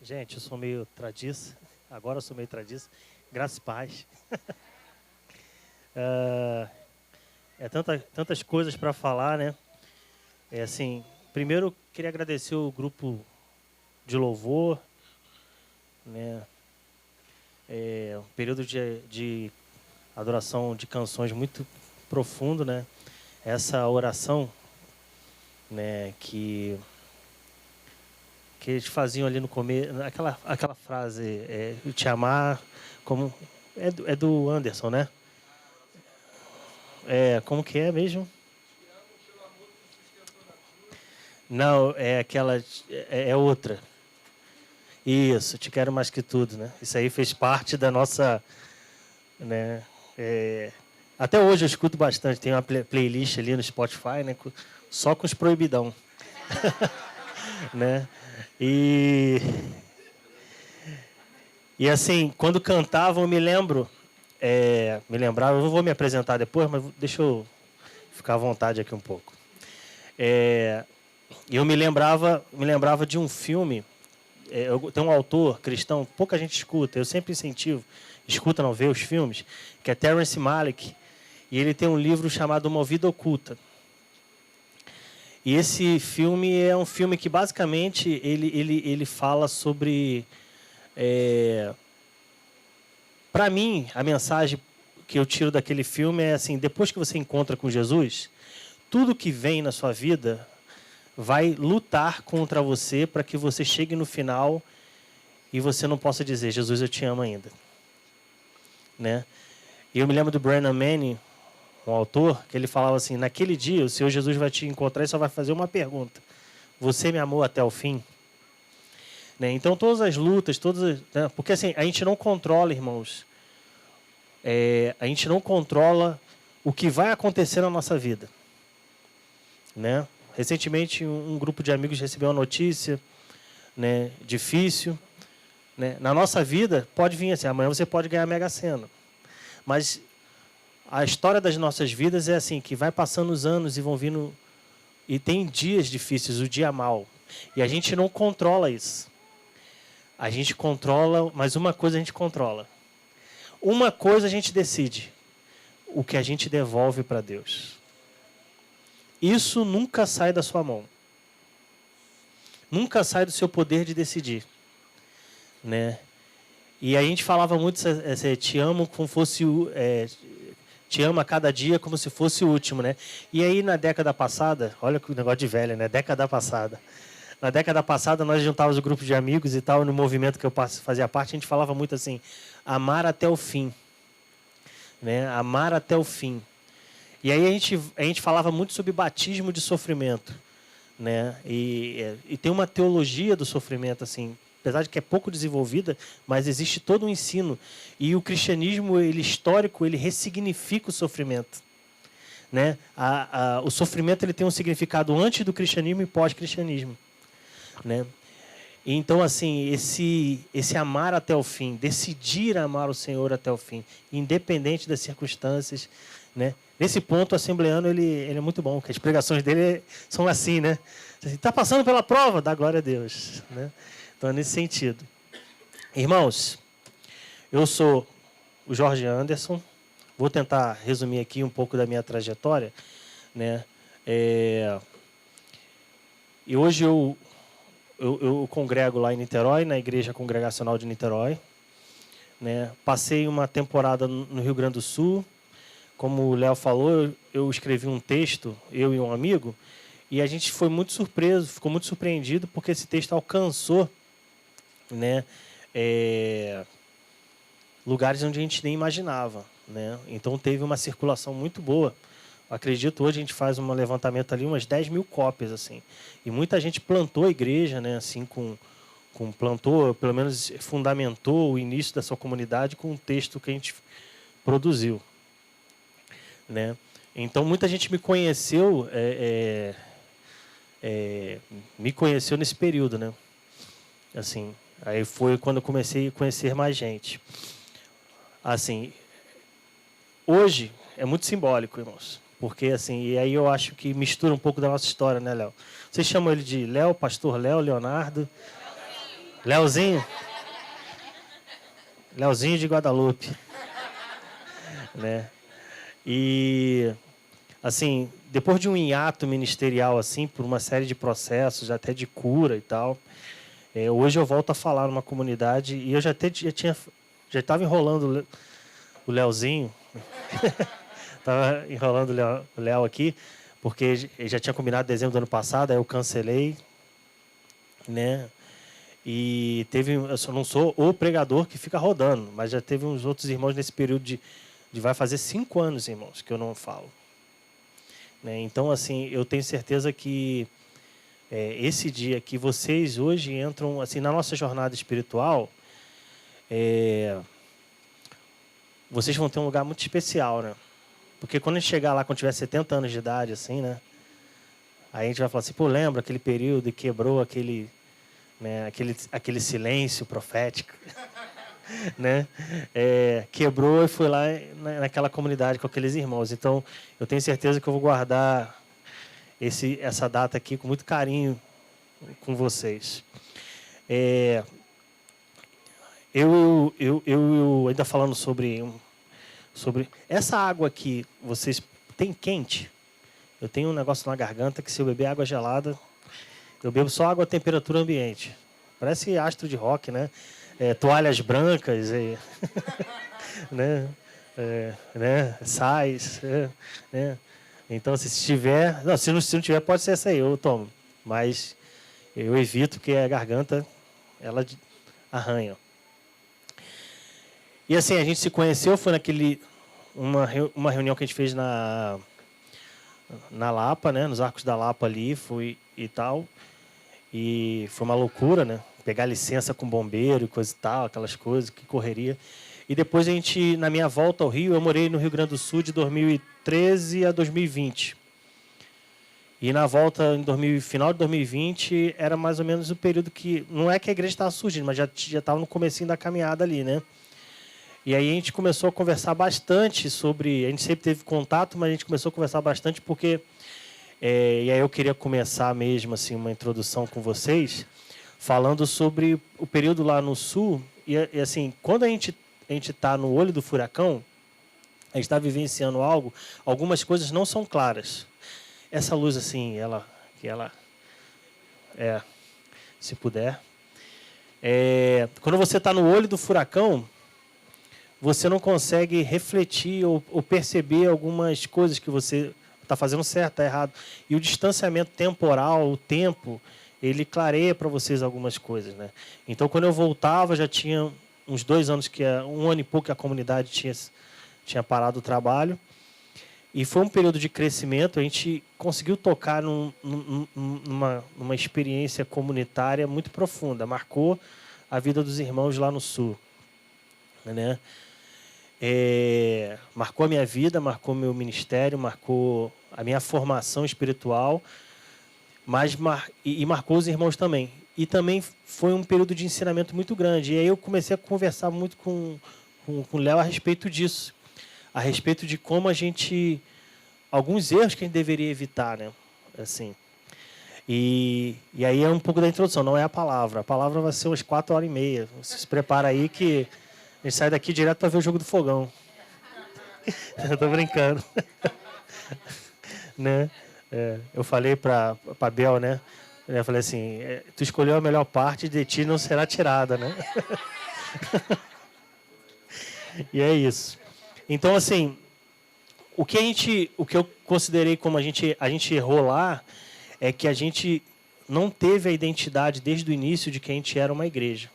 Gente, eu sou meio tradiça. Agora eu sou meio tradiça. Graças e paz. Tantas coisas para falar, né? Primeiro queria agradecer o grupo de louvor, né? Um período de adoração de canções muito profundo, né? Essa oração, né? Que eles faziam ali no começo, aquela frase, eu te amar, como é do Anderson, né? Como que é mesmo? Não, é aquela, é outra. Isso, te quero mais que tudo, né? Isso aí fez parte da nossa, né? Até hoje eu escuto bastante, tem uma playlist ali no Spotify, né? Só com os proibidão, né? E assim, quando cantavam, eu me lembrava, eu não vou me apresentar depois, mas deixa eu ficar à vontade aqui um pouco. Eu me lembrava de um filme. Tem um autor cristão, pouca gente escuta, eu sempre incentivo, escuta não, vê os filmes, que é Terrence Malick, e ele tem um livro chamado Uma Vida Oculta. E esse filme é um filme que basicamente ele fala sobre... Para mim, a mensagem que eu tiro daquele filme é assim, depois que você encontra com Jesus, tudo que vem na sua vida vai lutar contra você para que você chegue no final e você não possa dizer, Jesus, eu te amo ainda. Né? E eu me lembro do Brennan Manning, um autor, que ele falava assim, naquele dia o Senhor Jesus vai te encontrar e só vai fazer uma pergunta. Você me amou até o fim? Né? Então todas as lutas, né? Porque assim, a gente não controla, irmãos, a gente não controla o que vai acontecer na nossa vida. Né? Recentemente, um grupo de amigos recebeu uma notícia, né, difícil. Né? Na nossa vida, pode vir assim, amanhã você pode ganhar a Mega Sena. Mas a história das nossas vidas é assim, que vai passando os anos e vão vindo... E tem dias difíceis, o dia mau. E a gente não controla isso. A gente controla, mas uma coisa a gente controla. Uma coisa a gente decide. O que a gente devolve para Deus. Isso nunca sai da sua mão. Nunca sai do seu poder de decidir. Né? E a gente falava muito, te amo como fosse... te amo a cada dia como se fosse o último. Né? E aí na década passada, olha que negócio de velha, né? Década passada. Na década passada nós juntávamos um grupo de amigos e tal, no movimento que eu fazia parte, a gente falava muito assim, amar até o fim. Né? Amar até o fim. E aí a gente falava muito sobre batismo de sofrimento, né? E tem uma teologia do sofrimento, assim, apesar de que é pouco desenvolvida, mas existe todo um ensino. E o cristianismo, ele histórico, ele ressignifica o sofrimento. Né? O sofrimento ele tem um significado antes do cristianismo e pós-cristianismo. Né? Então, assim, esse amar até o fim, decidir amar o Senhor até o fim, independente das circunstâncias, né? Nesse ponto, o assembleano ele é muito bom, porque as pregações dele são assim, né? Está passando pela prova, dá glória a Deus. Né? Então, é nesse sentido. Irmãos, eu sou o Jorge Anderson, vou tentar resumir aqui um pouco da minha trajetória. Né? E hoje eu congrego lá em Niterói, na Igreja Congregacional de Niterói. Né? Passei uma temporada no Rio Grande do Sul. Como o Léo falou, eu escrevi um texto, eu e um amigo, e a gente foi muito surpreso, ficou muito surpreendido, porque esse texto alcançou, né, lugares onde a gente nem imaginava. Né? Então teve uma circulação muito boa. Acredito, hoje a gente faz um levantamento ali, umas 10 mil cópias. Assim. E muita gente plantou a igreja, né, assim, plantou, pelo menos fundamentou o início da sua comunidade com um texto que a gente produziu. Né? Então muita gente me conheceu nesse período, né? Assim, aí foi quando eu comecei a conhecer mais gente. Assim, hoje é muito simbólico, irmãos, porque assim, e aí eu acho que mistura um pouco da nossa história, né, Léo? Vocês chamam ele de Léo, Pastor Léo, Leonardo? Leozinho. Leozinho de Guadalupe. Né? E, assim, depois de um hiato ministerial, assim, por uma série de processos, até de cura e tal, hoje eu volto a falar numa comunidade e eu já estava enrolando o Leozinho, estava enrolando o Léo aqui, porque ele já tinha combinado em dezembro do ano passado, aí eu cancelei, né? E eu não sou o pregador que fica rodando, mas já teve uns outros irmãos nesse período de vai fazer 5 anos, irmãos, que eu não falo. Né? Então, assim, eu tenho certeza que esse dia que vocês hoje entram, assim, na nossa jornada espiritual, vocês vão ter um lugar muito especial, né? Porque quando a gente chegar lá, quando tiver 70 anos de idade, assim, né? Aí a gente vai falar assim, pô, lembra aquele período e quebrou aquele, né, aquele silêncio profético, né? Quebrou e foi lá naquela comunidade com aqueles irmãos. Então, eu tenho certeza que eu vou guardar essa data aqui com muito carinho com vocês. Eu ainda falando sobre essa água aqui, vocês têm quente? Eu tenho um negócio na garganta que se eu beber água gelada, eu bebo só água a temperatura ambiente. Parece astro de rock, né? Toalhas brancas, né? Sais, né? Então, se tiver... Não, se não tiver, pode ser essa aí, eu tomo. Mas eu evito, porque a garganta, ela arranha. E assim, a gente se conheceu, foi uma reunião que a gente fez na Lapa, né? Nos Arcos da Lapa ali, e tal. E foi uma loucura, né? Pegar licença com bombeiro e coisa e tal, aquelas coisas, que correria. E depois na minha volta ao Rio, eu morei no Rio Grande do Sul de 2013 a 2020. E na volta, final de 2020, era mais ou menos o período que... Não é que a igreja estava surgindo, mas já estava no comecinho da caminhada ali, né? E aí a gente começou a conversar bastante sobre... A gente sempre teve contato, mas a gente começou a conversar bastante porque... e aí eu queria começar mesmo assim, uma introdução com vocês, falando sobre o período lá no Sul. E assim, quando a gente está no olho do furacão, a gente está vivenciando algumas coisas não são claras. Essa luz, assim, se puder. Quando você está no olho do furacão, você não consegue refletir ou perceber algumas coisas que você está fazendo certo, está errado. E o distanciamento temporal, o tempo, ele clareia para vocês algumas coisas, né? Então, quando eu voltava, já tinha uns 2 anos, 1 ano e pouco que a comunidade tinha parado o trabalho. E foi um período de crescimento. A gente conseguiu tocar numa experiência comunitária muito profunda. Marcou a vida dos irmãos lá no Sul, né? Marcou a minha vida, marcou meu ministério, marcou a minha formação espiritual, mas marcou os irmãos também. E também foi um período de ensinamento muito grande. E aí eu comecei a conversar muito com o Léo a respeito disso, a respeito de como alguns erros que a gente deveria evitar, né? Assim. E aí é um pouco da introdução, não é a palavra. A palavra vai ser umas 4h30. Você se prepara aí que a gente sai daqui direto para ver o jogo do Fogão. Eu tô brincando. Né? Eu falei para a Bel, né? Eu falei assim, tu escolheu a melhor parte, de ti não será tirada, né? E é isso. Então, assim, o que eu considerei como a gente errou lá é que a gente não teve a identidade desde o início de que a gente era uma igreja.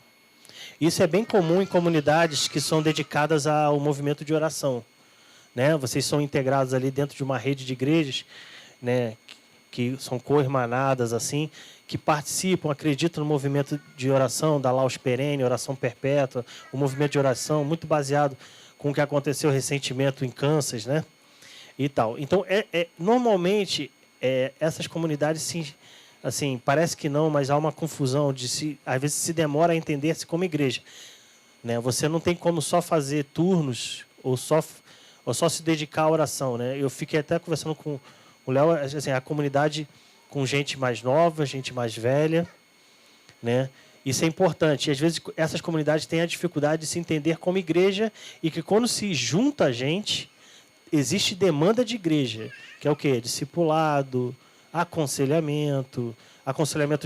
Isso é bem comum em comunidades que são dedicadas ao movimento de oração, né? Vocês são integrados ali dentro de uma rede de igrejas, né, que são co-irmanadas, assim, que participam, acreditam no movimento de oração, da Laus Perene, oração perpétua, o movimento de oração muito baseado com o que aconteceu recentemente em Kansas, né? E tal. Então, normalmente, essas comunidades, assim, parece que não, mas há uma confusão às vezes se demora a entender-se como igreja, né? Você não tem como só fazer turnos ou só se dedicar à oração, né? Eu fiquei até conversando com o Léo, assim, a comunidade com gente mais nova, gente mais velha, né? Isso é importante. E, às vezes, essas comunidades têm a dificuldade de se entender como igreja e que, quando se junta a gente, existe demanda de igreja, que é o quê? Discipulado, aconselhamento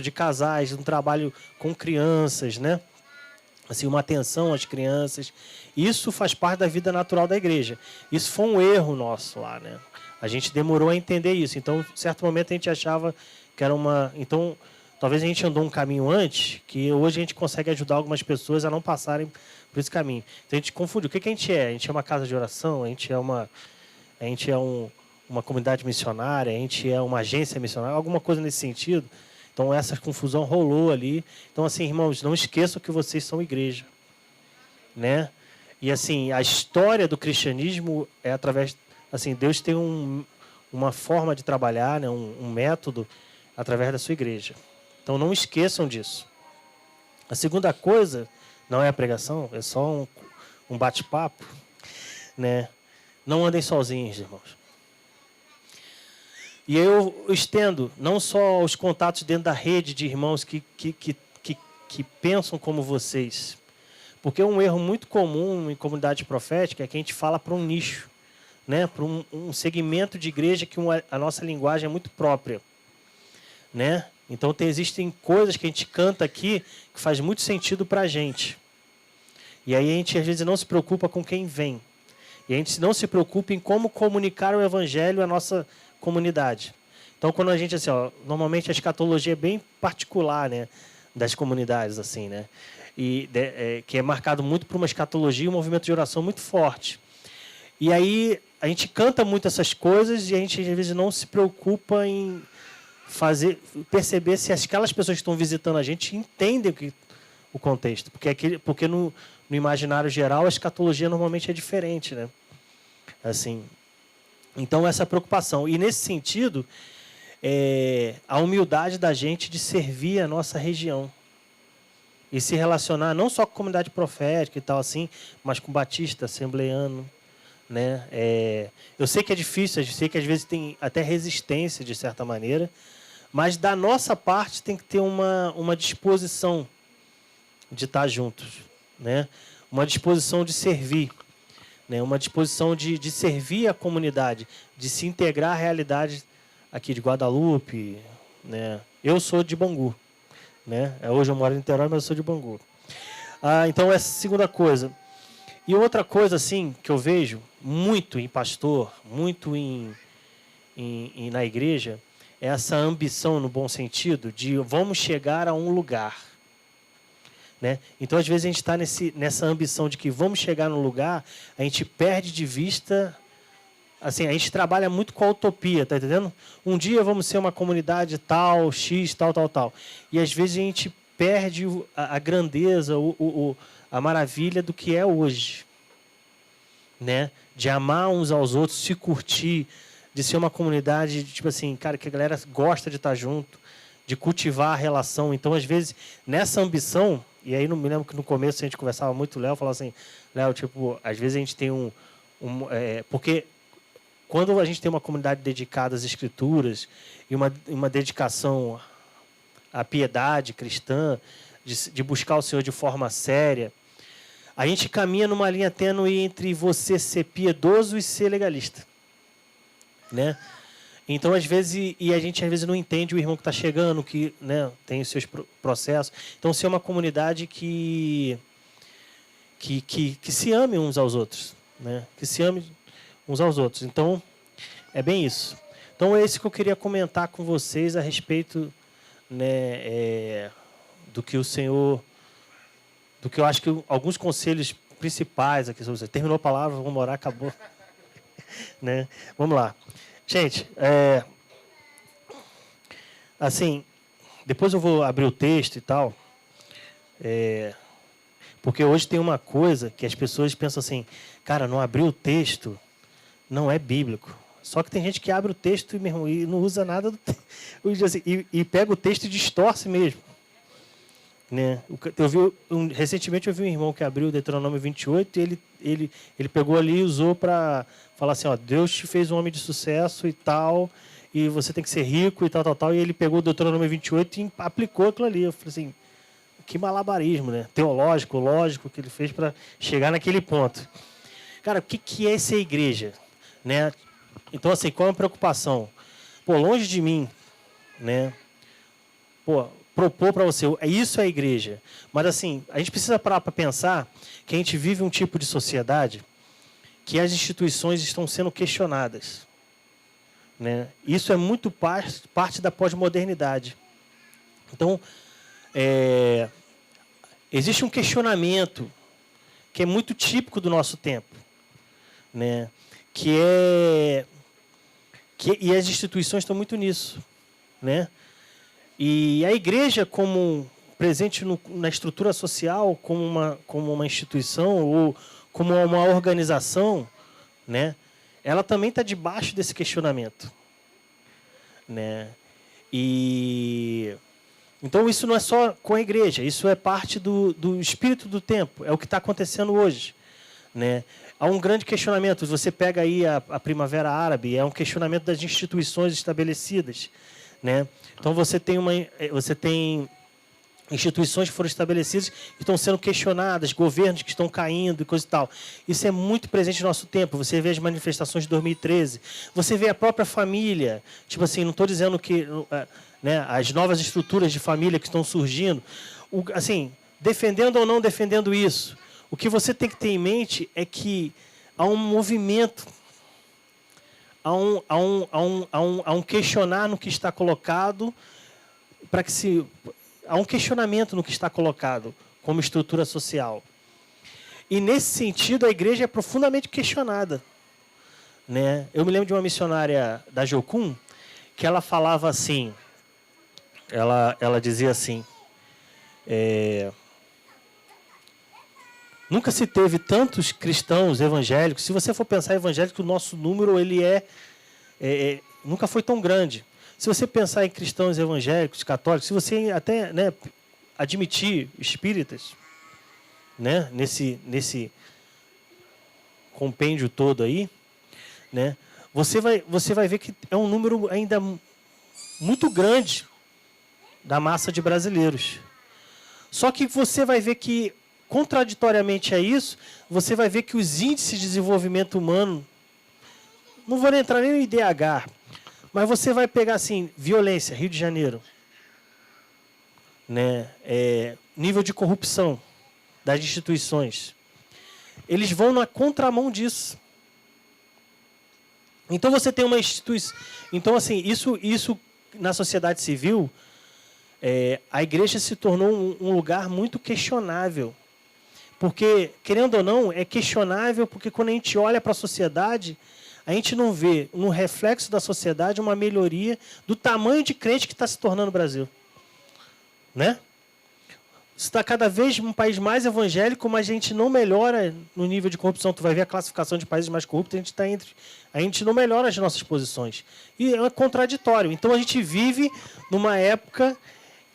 de casais, um trabalho com crianças, né? Assim, uma atenção às crianças. Isso faz parte da vida natural da igreja. Isso foi um erro nosso lá, né? A gente demorou a entender isso. Então, em certo momento, a gente achava que era uma... Então, talvez a gente andou um caminho antes, que hoje a gente consegue ajudar algumas pessoas a não passarem por esse caminho. Então, a gente confunde. O que a gente é? A gente é uma casa de oração? A gente é uma comunidade missionária? A gente é uma agência missionária? Alguma coisa nesse sentido? Então, essa confusão rolou ali. Então, assim, irmãos, não esqueçam que vocês são igreja, né? E, assim, a história do cristianismo é através... Assim, Deus tem uma forma de trabalhar, né? um método através da sua igreja. Então, não esqueçam disso. A segunda coisa, não é a pregação, é só um bate-papo, né? Não andem sozinhos, irmãos. E eu estendo não só os contatos dentro da rede de irmãos que pensam como vocês, porque um erro muito comum em comunidade profética é que a gente fala para um nicho, né? Para um segmento de igreja que a nossa linguagem é muito própria, né? Então, existem coisas que a gente canta aqui que faz muito sentido para a gente. E aí a gente, às vezes, não se preocupa com quem vem. E a gente não se preocupa em como comunicar o evangelho à nossa comunidade. Então, quando a gente, assim, normalmente a escatologia é bem particular, né, das comunidades, assim, né? Que é marcado muito por uma escatologia e um movimento de oração muito forte. E aí a gente canta muito essas coisas e a gente, às vezes, não se preocupa em perceber se aquelas pessoas que estão visitando a gente entendem o contexto. Porque no imaginário geral, a escatologia normalmente é diferente, né? Assim, então, essa preocupação. E, nesse sentido, a humildade da gente de servir a nossa região. E se relacionar não só com a comunidade profética e tal, assim, mas com batista, assembleiano, né? Eu sei que é difícil, eu sei que às vezes tem até resistência, de certa maneira, mas da nossa parte tem que ter uma disposição de estar juntos, né? Uma disposição de servir, né? Uma disposição de servir a comunidade, de se integrar à realidade aqui de Guadalupe, né? Eu sou de Bangu, né? Hoje eu moro em Niterói, mas eu sou de Bangu. Então, essa é a segunda coisa. E outra coisa, assim, que eu vejo muito em pastor, muito na igreja, é essa ambição, no bom sentido, de vamos chegar a um lugar, né? Então, às vezes, a gente está nessa ambição de que vamos chegar num lugar, a gente perde de vista... Assim, a gente trabalha muito com a utopia, tá entendendo? Um dia vamos ser uma comunidade tal, X, tal, tal, tal. E, às vezes, a gente perde a grandeza, a maravilha do que é hoje, né? De amar uns aos outros, se curtir, de ser uma comunidade, tipo assim, cara, que a galera gosta de estar junto, de cultivar a relação. Então, às vezes, nessa ambição, e aí não me lembro que no começo a gente conversava muito, o Léo falava assim, Léo, tipo, às vezes a gente tem porque quando a gente tem uma comunidade dedicada às escrituras e uma dedicação à piedade cristã, de buscar o Senhor de forma séria, a gente caminha numa linha tênue entre você ser piedoso e ser legalista, né? Então, às vezes, a gente às vezes não entende o irmão que está chegando, que, né, tem os seus processos. Então, ser uma comunidade que se ame uns aos outros, né? Que se ame uns aos outros. Então, é bem isso. Então, é isso que eu queria comentar com vocês a respeito, né, do que o Senhor... do que eu acho que alguns conselhos principais aqui sobre você. Terminou a palavra, vamos orar, acabou. Né? Vamos lá. Gente, assim, depois eu vou abrir o texto e tal, porque hoje tem uma coisa que as pessoas pensam assim, cara, não abrir o texto não é bíblico. Só que tem gente que abre o texto e não usa nada do texto. E pega o texto e distorce mesmo. Né? Recentemente eu vi um irmão que abriu o Deuteronômio 28 e ele pegou ali e usou para falar assim, ó, Deus te fez um homem de sucesso e tal, e você tem que ser rico e tal, tal, tal. E ele pegou o Deuteronômio 28 e aplicou aquilo ali. Eu falei assim, que malabarismo, né? Teológico, lógico, que ele fez para chegar naquele ponto. Cara, o que é ser igreja? Né? Então, assim, qual é a preocupação? Pô, longe de mim, né? Pô, propor para você, isso é a igreja. Mas, assim, a gente precisa parar para pensar que a gente vive um tipo de sociedade que as instituições estão sendo questionadas. Né? Isso é muito parte da pós-modernidade. Então, existe um questionamento que é muito típico do nosso tempo, né? E as instituições estão muito nisso, né? E a igreja, como presente na estrutura social, como uma instituição ou como uma organização, né? Ela também está debaixo desse questionamento, né? E então isso não é só com a igreja, isso é parte do espírito do tempo, é o que está acontecendo hoje, né? Há um grande questionamento. Você pega aí a Primavera Árabe, é um questionamento das instituições estabelecidas, né? Então você tem instituições que foram estabelecidas e estão sendo questionadas, governos que estão caindo e coisa e tal. Isso é muito presente no nosso tempo. Você vê as manifestações de 2013, você vê a própria família. Tipo assim, não estou dizendo que, né, as novas estruturas de família que estão surgindo, assim, defendendo ou não defendendo isso. O que você tem que ter em mente é que há um movimento, há um questionar no que está colocado, há um questionamento no que está colocado como estrutura social. E, nesse sentido, a igreja é profundamente questionada. Né? Eu me lembro de uma missionária da Jocum, que ela falava assim, ela dizia assim, nunca se teve tantos cristãos evangélicos. Se você for pensar evangélico, o nosso número ele nunca foi tão grande. Se você pensar em cristãos evangélicos, católicos, se você até, né, admitir espíritas, né, nesse compêndio todo aí, né, você vai ver que é um número ainda muito grande da massa de brasileiros. Só que você vai ver que, contraditoriamente a isso, você vai ver que os índices de desenvolvimento humano, não vou entrar nem no IDH, mas você vai pegar assim, violência, Rio de Janeiro, né? Nível de corrupção das instituições. Eles vão na contramão disso. Então você tem uma instituição. Então, assim, isso na sociedade civil, a igreja se tornou um lugar muito questionável. Porque, querendo ou não, é questionável porque quando a gente olha para a sociedade, a gente não vê no reflexo da sociedade uma melhoria do tamanho de crente que está se tornando o Brasil. Né? Está cada vez um país mais evangélico, mas a gente não melhora no nível de corrupção. Tu vai ver a classificação de países mais corruptos, a gente não melhora as nossas posições. E é contraditório. Então a gente vive numa época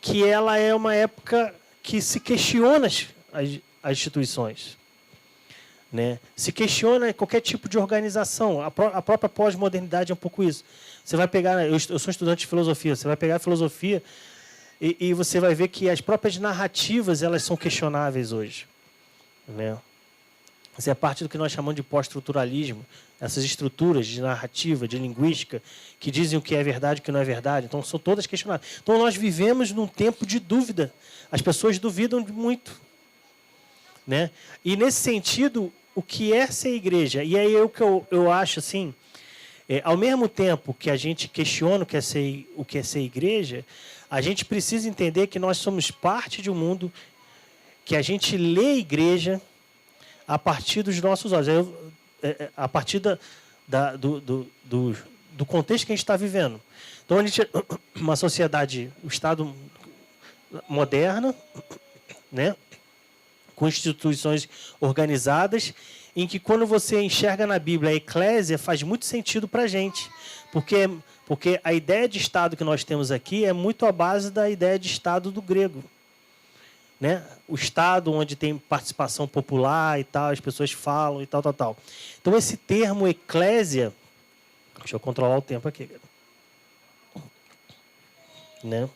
que ela é uma época que se questiona as instituições. Né? Se questiona qualquer tipo de organização. A própria pós-modernidade é um pouco isso. Você vai pegar, eu sou estudante de filosofia, você vai pegar a filosofia e você vai ver que as próprias narrativas elas são questionáveis hoje. Né? Isso é parte do que nós chamamos de pós-estruturalismo, essas estruturas de narrativa, de linguística, que dizem o que é verdade e o que não é verdade. Então, são todas questionáveis. Então, nós vivemos num tempo de dúvida. As pessoas duvidam muito. Né? E, nesse sentido, o que é ser igreja? E aí, o que eu acho, assim, ao mesmo tempo que a gente questiona o que é ser igreja, a gente precisa entender que nós somos parte de um mundo que a gente lê a igreja a partir dos nossos olhos, a partir do contexto que a gente está vivendo. Então, a gente uma sociedade, um Estado moderna, né, com instituições organizadas, em que quando você enxerga na Bíblia a eclésia, faz muito sentido para a gente. Porque a ideia de Estado que nós temos aqui é muito à base da ideia de Estado do grego. Né? O Estado onde tem participação popular e tal, as pessoas falam e tal. Então, esse termo eclésia... Deixa eu controlar o tempo aqui. Né?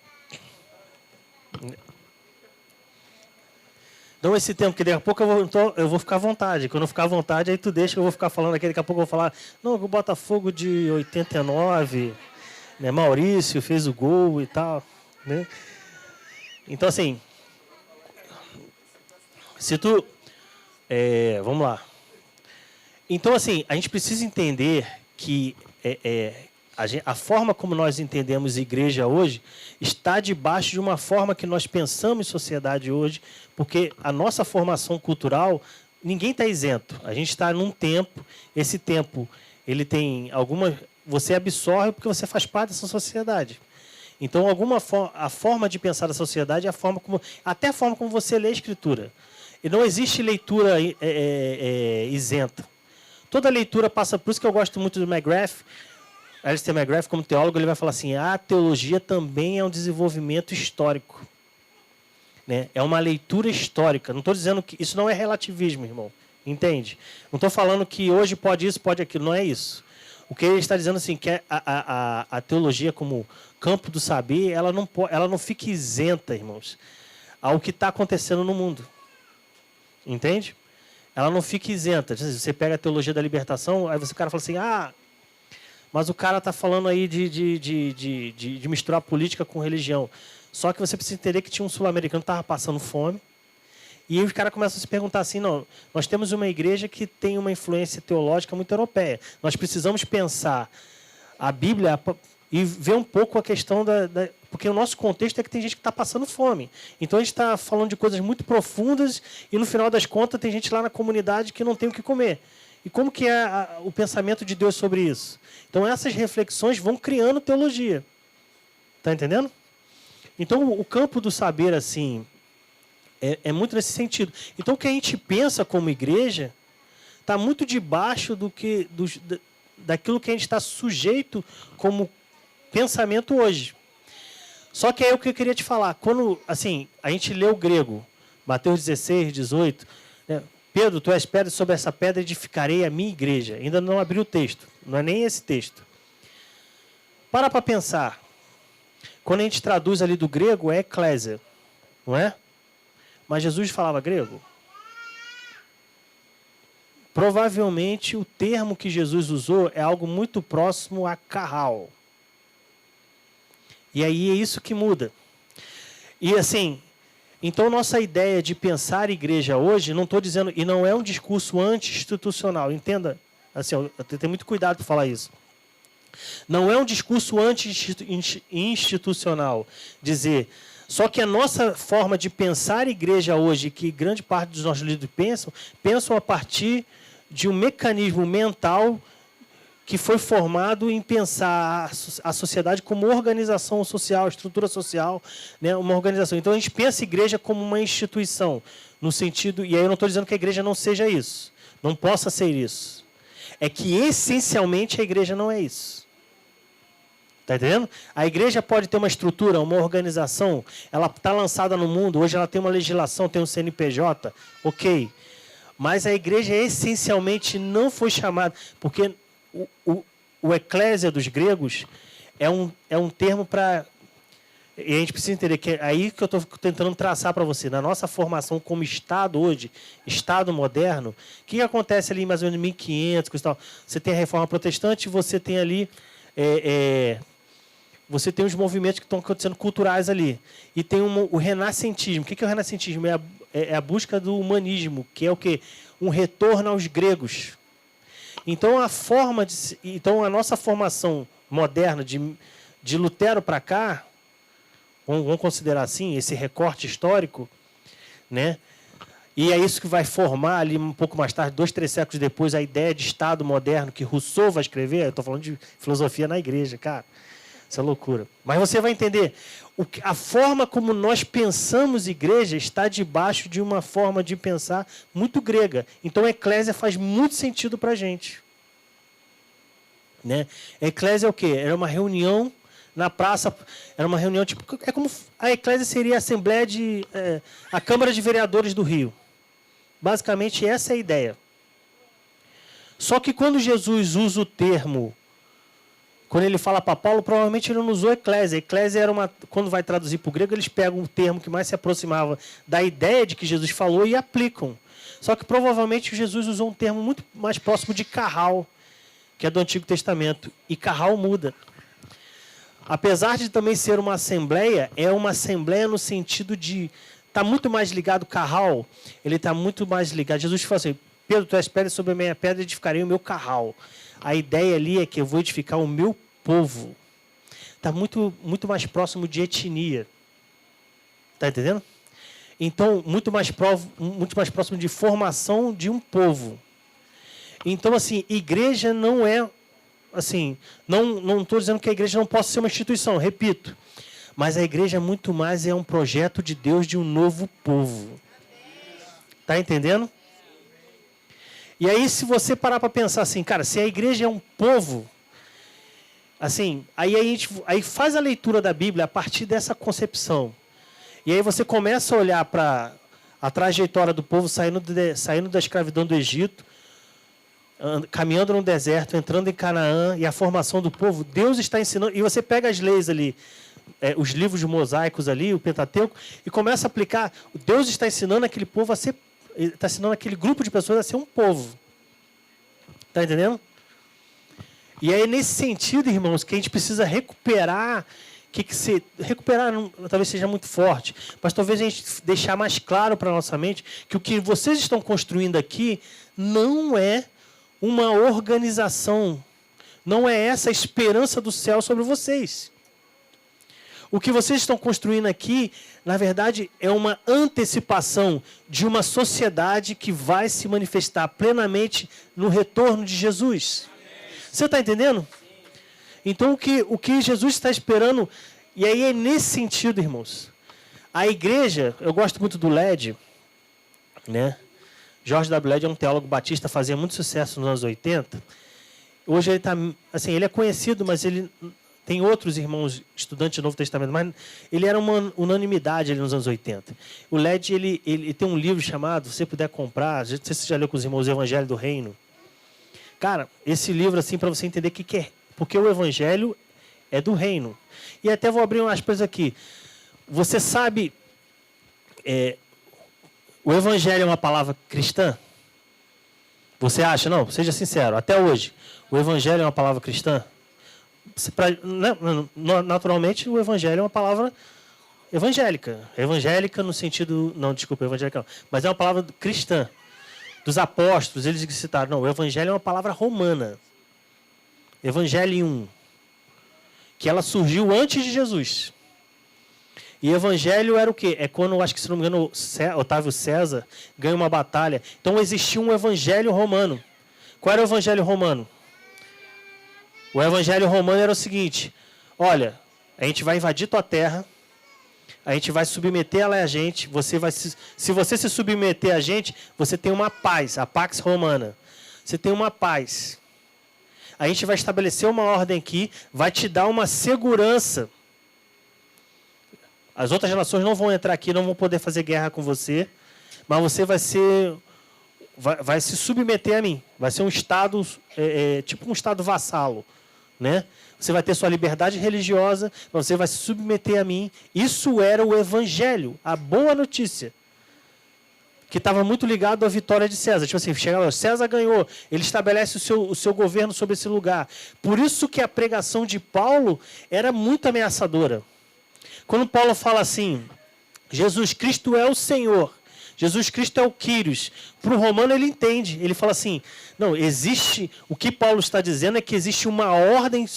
Dão esse tempo, porque daqui a pouco eu vou ficar à vontade. Quando eu ficar à vontade, aí tu deixa que eu vou ficar falando aqui. Daqui a pouco eu vou falar, não, o Botafogo de 89, né, Maurício fez o gol e tal. Né? Então, assim, se tu... vamos lá. Então, assim, a gente precisa entender que a forma como nós entendemos igreja hoje está debaixo de uma forma que nós pensamos em sociedade hoje, porque a nossa formação cultural, ninguém está isento. A gente está num tempo, esse tempo, ele tem alguma... Você absorve porque você faz parte dessa sociedade. Então, a forma de pensar da sociedade é até a forma como você lê a Escritura. E não existe leitura isenta. Toda leitura passa... Por isso que eu gosto muito do McGrath. Alistair McGrath, como teólogo, ele vai falar assim, a teologia também é um desenvolvimento histórico. Né? É uma leitura histórica. Não estou dizendo que... Isso não é relativismo, irmão. Entende? Não estou falando que hoje pode isso, pode aquilo. Não é isso. O que ele está dizendo assim, que a teologia como campo do saber, ela não fica isenta, irmãos, ao que está acontecendo no mundo. Entende? Ela não fica isenta. Você pega a teologia da libertação, aí o cara fala assim, mas o cara está falando aí de misturar política com religião. Só que você precisa entender que tinha um sul-americano que estava passando fome. E aí os caras começam a se perguntar assim, não, nós temos uma igreja que tem uma influência teológica muito europeia. Nós precisamos pensar a Bíblia e ver um pouco a questão porque o nosso contexto é que tem gente que está passando fome. Então a gente está falando de coisas muito profundas e no final das contas tem gente lá na comunidade que não tem o que comer. E como que é o pensamento de Deus sobre isso? Então essas reflexões vão criando teologia. Está entendendo? Então o campo do saber, assim, é muito nesse sentido. Então o que a gente pensa como igreja está muito debaixo daquilo que a gente está sujeito como pensamento hoje. Só que é o que eu queria te falar. Quando assim, a gente lê o grego, Mateus 16, 18... né? Pedro, tu és pedra, sobre essa pedra edificarei a minha igreja. Ainda não abri o texto, não é nem esse texto. Para pensar. Quando a gente traduz ali do grego, é eclésia, não é? Mas Jesus falava grego? Provavelmente o termo que Jesus usou é algo muito próximo a carral. E aí é isso que muda. E assim... Então, nossa ideia de pensar igreja hoje, não estou dizendo, e não é um discurso anti-institucional, entenda, assim, eu tenho muito cuidado para falar isso. Não é um discurso anti-institucional dizer, só que a nossa forma de pensar igreja hoje, que grande parte dos nossos líderes pensam a partir de um mecanismo mental que foi formado em pensar a sociedade como organização social, estrutura social, né, uma organização. Então, a gente pensa a igreja como uma instituição, no sentido... E aí eu não estou dizendo que a igreja não seja isso, não possa ser isso. É que, essencialmente, a igreja não é isso. Está entendendo? A igreja pode ter uma estrutura, uma organização, ela está lançada no mundo, hoje ela tem uma legislação, tem um CNPJ, ok. Mas a igreja, essencialmente, não foi chamada... Porque... O eclésia dos gregos é um termo para... E a gente precisa entender que é aí que eu estou tentando traçar para você. Na nossa formação como Estado hoje, Estado moderno, o que acontece ali em mais ou menos 1500, coisa e tal? Você tem a Reforma Protestante, você tem ali... você tem os movimentos que estão acontecendo culturais ali. E tem o renascentismo. O que é o renascentismo? É a busca do humanismo, que é o quê? Um retorno aos gregos. Então, a nossa formação moderna de Lutero para cá, vamos considerar assim, esse recorte histórico, né? E é isso que vai formar ali um pouco mais tarde, 2, 3 séculos depois, a ideia de Estado moderno que Rousseau vai escrever. Eu estou falando de filosofia na igreja, cara. Isso é loucura. Mas você vai entender. A forma como nós pensamos igreja está debaixo de uma forma de pensar muito grega. Então, a eclésia faz muito sentido para a gente. Né? A eclésia é o quê? Era uma reunião na praça, era uma reunião tipo... É como a eclésia seria a Assembleia a Câmara de Vereadores do Rio. Basicamente, essa é a ideia. Só que quando Jesus usa o termo... Quando ele fala para Paulo, provavelmente ele não usou eclésia. Eclésia era uma... Quando vai traduzir para o grego, eles pegam um termo que mais se aproximava da ideia de que Jesus falou e aplicam. Só que provavelmente Jesus usou um termo muito mais próximo de carral, que é do Antigo Testamento. E carral muda. Apesar de também ser uma assembleia, é uma assembleia no sentido de... Está muito mais ligado, carral, ele está muito mais ligado. Jesus falou assim, Pedro, tu és pedra, sobre a minha pedra edificarei o meu carral. A ideia ali é que eu vou edificar o meu povo. Está muito mais próximo de etnia. Está entendendo? Então, muito mais próximo de formação de um povo. Então, assim, igreja não é... Assim, não estou dizendo que a igreja não possa ser uma instituição, repito. Mas a igreja muito mais é um projeto de Deus de um novo povo. Está entendendo? E aí, se você parar para pensar assim, cara, se a igreja é um povo, assim, aí faz a leitura da Bíblia a partir dessa concepção. E aí você começa a olhar para a trajetória do povo saindo da escravidão do Egito, caminhando no deserto, entrando em Canaã, e a formação do povo. Deus está ensinando, e você pega as leis ali, os livros mosaicos ali, o Pentateuco, e começa a aplicar. Deus está ensinando aquele povo a ser... Está ensinando aquele grupo de pessoas a ser um povo. Está entendendo? E aí, nesse sentido, irmãos, que a gente precisa recuperar... recuperar talvez seja muito forte, mas talvez a gente deixar mais claro para a nossa mente que o que vocês estão construindo aqui não é uma organização. Não é essa a esperança do céu sobre vocês. O que vocês estão construindo aqui, na verdade, é uma antecipação de uma sociedade que vai se manifestar plenamente no retorno de Jesus. Você está entendendo? Então, o que Jesus está esperando... E aí é nesse sentido, irmãos. A igreja... Eu gosto muito do LED, né? George W. Led é um teólogo batista, fazia muito sucesso nos anos 80. Hoje ele está... Assim, ele é conhecido, mas ele... Tem outros irmãos estudantes do Novo Testamento, mas ele era uma unanimidade ali nos anos 80. O LED, ele tem um livro chamado, se você puder comprar, não sei se você já leu com os irmãos, o Evangelho do Reino. Cara, esse livro, assim, para você entender o que é. Porque o Evangelho é do Reino. E até vou abrir umas coisas aqui. Você sabe, o Evangelho é uma palavra cristã? Você acha? Não, seja sincero. Até hoje, o Evangelho é uma palavra cristã? Naturalmente, o Evangelho é uma palavra evangélica. Evangélica no sentido... Não, desculpa, evangélica não. Mas é uma palavra cristã. Dos apóstolos, eles citaram. Não, o Evangelho é uma palavra romana. Evangelium. Que ela surgiu antes de Jesus. E Evangelho era o quê? É quando, acho que se não me engano, Otávio César ganha uma batalha. Então existia um Evangelho romano. Qual era o Evangelho romano? O Evangelho romano era o seguinte: olha, a gente vai invadir tua terra, a gente vai submeter ela a gente, se você se submeter a gente, você tem uma paz, a Pax Romana. Você tem uma paz. A gente vai estabelecer uma ordem aqui, vai te dar uma segurança. As outras nações não vão entrar aqui, não vão poder fazer guerra com você, mas você vai se submeter a mim. Vai ser um estado, tipo um estado vassalo. Né? Você vai ter sua liberdade religiosa, você vai se submeter a mim. Isso era o Evangelho, a boa notícia. Que estava muito ligado à vitória de César. Tipo assim, César ganhou, ele estabelece o seu governo sobre esse lugar. Por isso que a pregação de Paulo era muito ameaçadora. Quando Paulo fala assim, Jesus Cristo é o Senhor, Jesus Cristo é o Kyrios. Para o romano ele entende. Ele fala assim, não, existe... O que Paulo está dizendo é que existe uma ordem...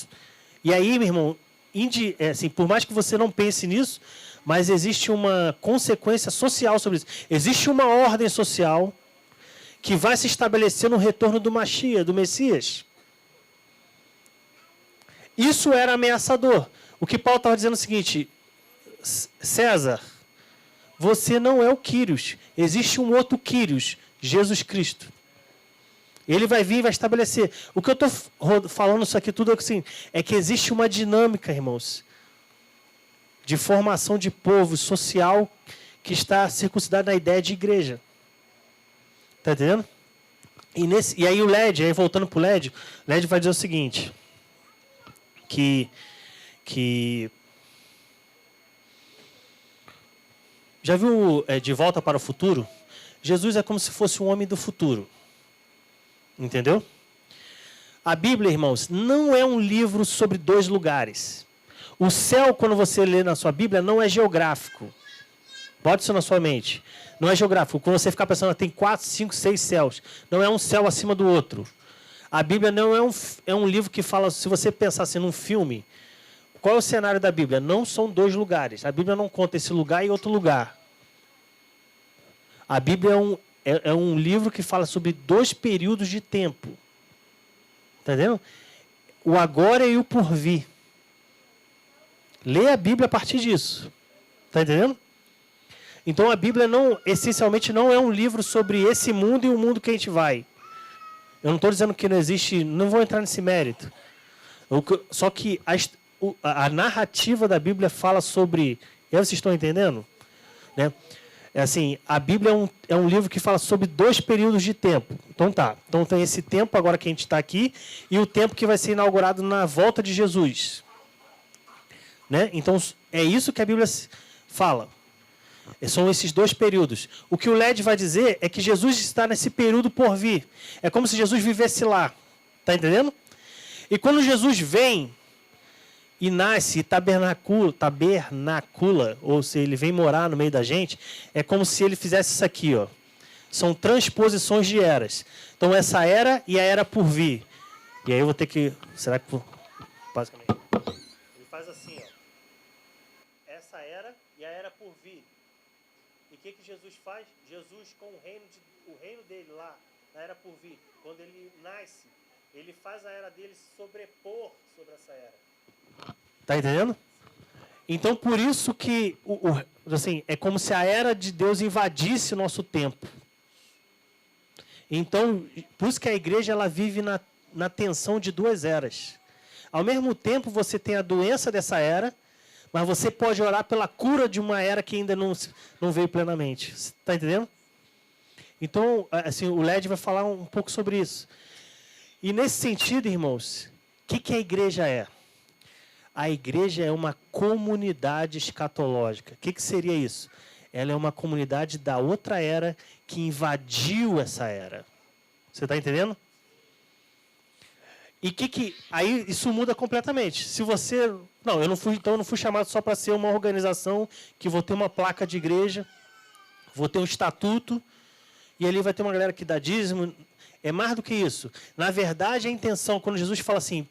E aí, meu irmão, assim, por mais que você não pense nisso, mas existe uma consequência social sobre isso. Existe uma ordem social que vai se estabelecer no retorno do Mashiach, do Messias. Isso era ameaçador. O que Paulo estava dizendo é o seguinte, César... Você não é o Kyrios. Existe um outro Kyrios, Jesus Cristo. Ele vai vir e vai estabelecer. O que eu estou falando isso aqui tudo assim, é que existe uma dinâmica, irmãos, de formação de povo social que está circuncidado na ideia de igreja. Está entendendo? E aí o LED, aí voltando para o LED vai dizer o seguinte. que já viu De Volta para o Futuro? Jesus é como se fosse um homem do futuro. Entendeu? A Bíblia, irmãos, não é um livro sobre dois lugares. O céu, quando você lê na sua Bíblia, não é geográfico. Bote isso na sua mente. Não é geográfico. Quando você ficar pensando, tem 4, 5, 6 céus. Não é um céu acima do outro. A Bíblia não é um livro que fala, se você pensar assim num filme, qual é o cenário da Bíblia? Não são dois lugares. A Bíblia não conta esse lugar e outro lugar. A Bíblia é um livro que fala sobre dois períodos de tempo. Entendeu? O agora e o porvir. Lê a Bíblia a partir disso. Está entendendo? Então a Bíblia essencialmente não é um livro sobre esse mundo e o mundo que a gente vai. Eu não estou dizendo que não existe, não vou entrar nesse mérito. Só que a narrativa da Bíblia fala sobre... Vocês estão entendendo? Né? Assim, a Bíblia é um livro que fala sobre dois períodos de tempo. Então tá. Então tem esse tempo agora que a gente está aqui e o tempo que vai ser inaugurado na volta de Jesus. Né? Então é isso que a Bíblia fala. São esses dois períodos. O que o LED vai dizer é que Jesus está nesse período por vir. É como se Jesus vivesse lá. Está entendendo? E quando Jesus vem e nasce, tabernacula, ou se ele vem morar no meio da gente, é como se ele fizesse isso aqui, ó. São transposições de eras. Então essa era e a era por vir. E aí eu vou ter que... Será que... Basicamente... Ele faz assim, ó. Essa era e a era por vir. E o que Jesus faz? Jesus, com o reino dele lá, na era por vir, quando ele nasce, ele faz a era dele se sobrepor sobre essa era. Está entendendo? Então, por isso que assim, é como se a era de Deus invadisse o nosso tempo. Então, por isso que a igreja ela vive na tensão de duas eras. Ao mesmo tempo, você tem a doença dessa era, mas você pode orar pela cura de uma era que ainda não veio plenamente. Está entendendo? Então, assim, o LED vai falar um pouco sobre isso. E nesse sentido, irmãos, o que a igreja é? A igreja é uma comunidade escatológica. O que seria isso? Ela é uma comunidade da outra era que invadiu essa era. Você está entendendo? E aí isso muda completamente. Se você... Não, eu não fui chamado só para ser uma organização que vou ter uma placa de igreja, vou ter um estatuto, e ali vai ter uma galera que dá dízimo. É mais do que isso. Na verdade, a intenção, quando Jesus fala assim,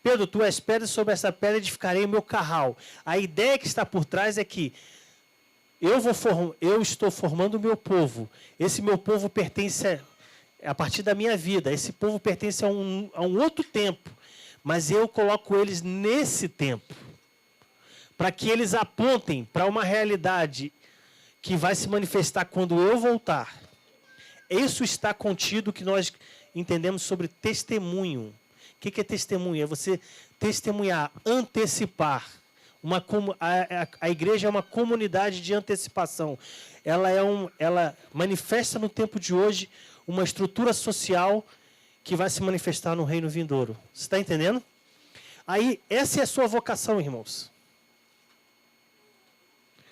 Pedro, tu és pedra, sobre essa pedra edificarei o meu carral. A ideia que está por trás é que eu estou formando o meu povo. Esse meu povo pertence a partir da minha vida. Esse povo pertence a um outro tempo. Mas eu coloco eles nesse tempo. Para que eles apontem para uma realidade que vai se manifestar quando eu voltar. Isso está contido que nós entendemos sobre testemunho. O que é testemunho? É você testemunhar, antecipar. A igreja é uma comunidade de antecipação. Ela manifesta no tempo de hoje uma estrutura social que vai se manifestar no reino vindouro. Você está entendendo? Aí, essa é a sua vocação, irmãos.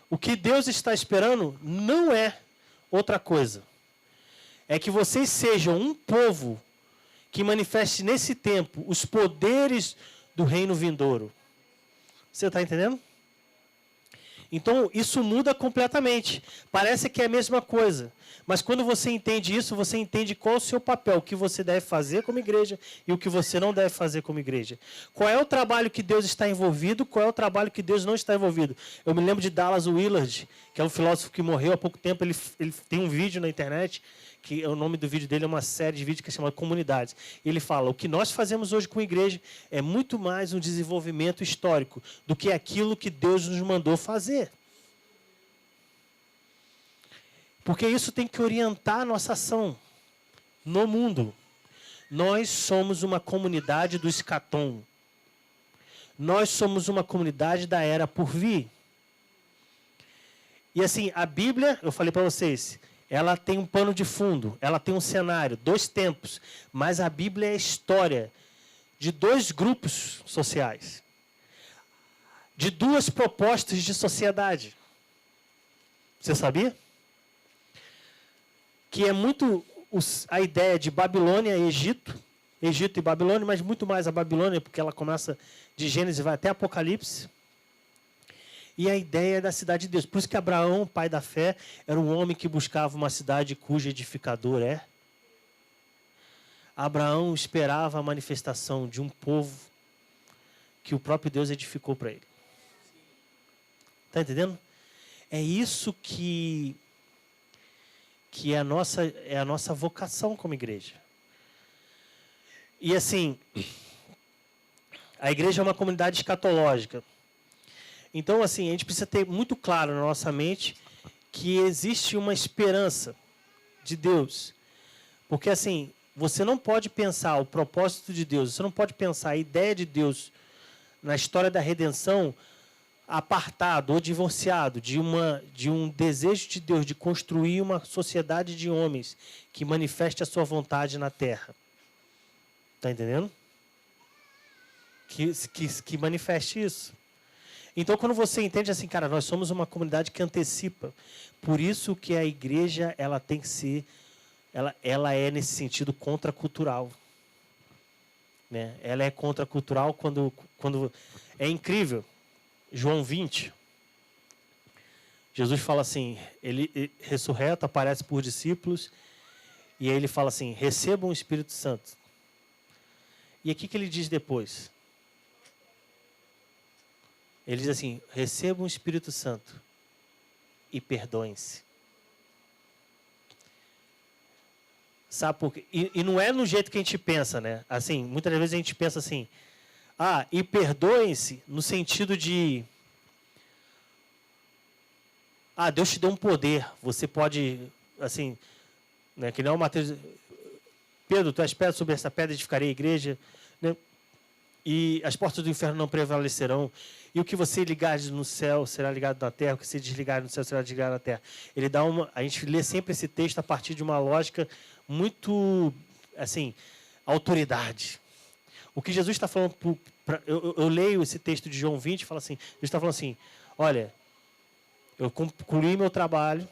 O que Deus está esperando não é outra coisa. É que vocês sejam um povo que manifeste nesse tempo os poderes do reino vindouro. Você está entendendo? Então, isso muda completamente. Parece que é a mesma coisa. Mas quando você entende isso, você entende qual é o seu papel, o que você deve fazer como igreja e o que você não deve fazer como igreja. Qual é o trabalho que Deus está envolvido, qual é o trabalho que Deus não está envolvido. Eu me lembro de Dallas Willard, que é um filósofo que morreu há pouco tempo. Ele tem um vídeo na internet, que o nome do vídeo dele é uma série de vídeos que é chamada Comunidades. Ele fala, o que nós fazemos hoje com a igreja é muito mais um desenvolvimento histórico do que aquilo que Deus nos mandou fazer. Porque isso tem que orientar a nossa ação no mundo. Nós somos uma comunidade do escatom. Nós somos uma comunidade da era por vir. E assim, a Bíblia, eu falei para vocês, ela tem um pano de fundo, ela tem um cenário, 2 tempos. Mas a Bíblia é história. de dois grupos sociais, de duas propostas de sociedade. Você sabia? Que é muito a ideia de Babilônia e Egito e Babilônia, mas muito mais a Babilônia, porque ela começa de Gênesis e vai até Apocalipse. E a ideia da cidade de Deus. Por isso que Abraão, pai da fé, era um homem que buscava uma cidade cujo edificador é. Abraão esperava a manifestação de um povo que o próprio Deus edificou para ele. Está entendendo? É isso que é a nossa vocação como igreja. E assim, a igreja é uma comunidade escatológica. Então, assim, a gente precisa ter muito claro na nossa mente que existe uma esperança de Deus. Porque, assim, você não pode pensar o propósito de Deus, você não pode pensar a ideia de Deus na história da redenção apartado ou divorciado de um desejo de Deus de construir uma sociedade de homens que manifeste a sua vontade na terra. Está entendendo? Que manifeste isso. Então, quando você entende assim, cara, nós somos uma comunidade que antecipa. Por isso que a igreja, ela tem que ser, ela é nesse sentido contracultural. Né? Ela é contracultural quando é incrível. João 20, Jesus fala assim, ele ressurreto, aparece por discípulos, e aí ele fala assim, recebam o Espírito Santo. E aqui que ele diz depois? Ele diz assim, recebam o Espírito Santo e perdoem-se. Sabe por quê? E não é no jeito que a gente pensa, né? Assim, muitas vezes a gente pensa assim, e perdoem-se no sentido de, Deus te deu um poder, você pode, assim, né, que não o Mateus, Pedro, tu és pedra, sobre essa pedra edificarei a igreja, né? E as portas do inferno não prevalecerão, e o que você ligar no céu será ligado na terra, o que você desligar no céu será desligado na terra. Ele dá a gente lê sempre esse texto a partir de uma lógica muito, assim, autoridade. O que Jesus está falando, eu leio esse texto de João 20 e falo assim, Jesus está falando assim, olha, eu concluí meu trabalho,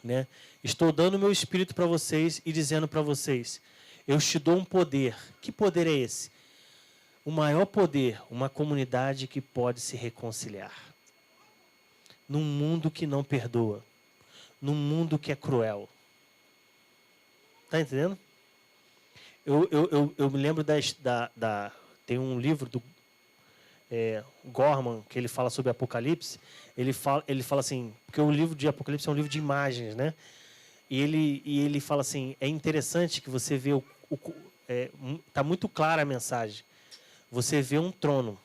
né? Estou dando meu espírito para vocês e dizendo para vocês, eu te dou um poder. Que poder é esse? O maior poder, uma comunidade que pode se reconciliar. Num mundo que não perdoa. Num mundo que é cruel. Está entendendo? Eu me lembro tem um livro do Gorman, que ele fala sobre Apocalipse. Ele fala assim, porque o livro de Apocalipse é um livro de imagens, né? E ele fala assim, é interessante que você vê tá muito clara a mensagem. Você vê um trono,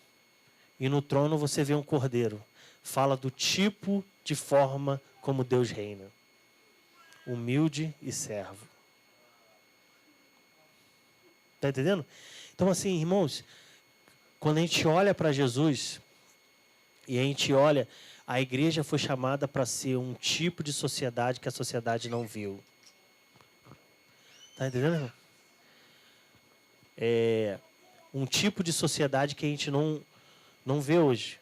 e no trono você vê um cordeiro. Fala do tipo de forma como Deus reina. Humilde e servo. Está entendendo? Então, assim, irmãos, quando a gente olha para Jesus, e a gente olha, a igreja foi chamada para ser um tipo de sociedade que a sociedade não viu. Está entendendo, irmão? Um tipo de sociedade que a gente não vê hoje.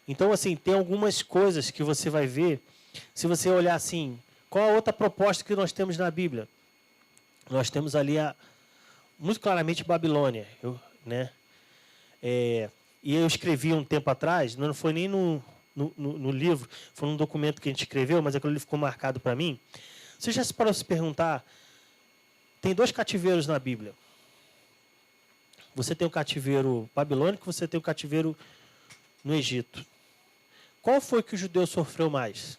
Então, assim, tem algumas coisas que você vai ver, se você olhar assim, qual a outra proposta que nós temos na Bíblia? Nós temos ali muito claramente Babilônia, né? E eu escrevi um tempo atrás, não foi nem no livro, foi num documento que a gente escreveu, mas aquilo ali ficou marcado para mim. Você já se parou se perguntar, tem 2 cativeiros na Bíblia. Você tem o cativeiro babilônico, você tem o cativeiro no Egito. Qual foi que o judeu sofreu mais?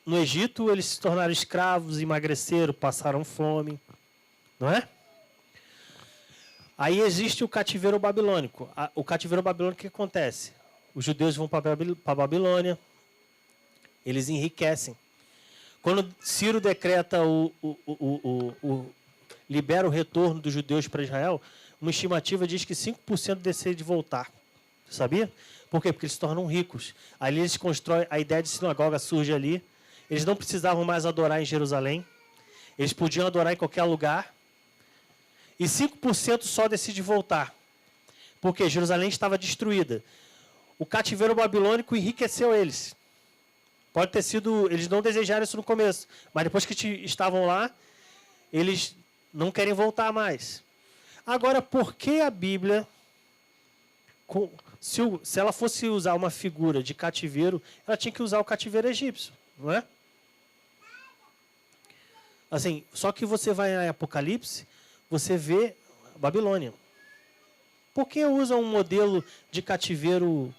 No Egito, eles se tornaram escravos, emagreceram, passaram fome. Não é? Aí existe o cativeiro babilônico. O cativeiro babilônico, o que acontece? Os judeus vão para a Babilônia, eles enriquecem. Quando Ciro decreta libera o retorno dos judeus para Israel, uma estimativa diz que 5% deixam de voltar. Você sabia? Por quê? Porque eles se tornam ricos. Ali eles constroem, a ideia de sinagoga surge ali. Eles não precisavam mais adorar em Jerusalém. Eles podiam adorar em qualquer lugar. E 5% só decide voltar. Porque Jerusalém estava destruída. O cativeiro babilônico enriqueceu eles. Pode ter sido... Eles não desejaram isso no começo. Mas depois que estavam lá, eles não querem voltar mais. Agora, por que a Bíblia... Se ela fosse usar uma figura de cativeiro, ela tinha que usar o cativeiro egípcio, não é? Assim, só que você vai em Apocalipse, você vê Babilônia. Por que usa um modelo de cativeiro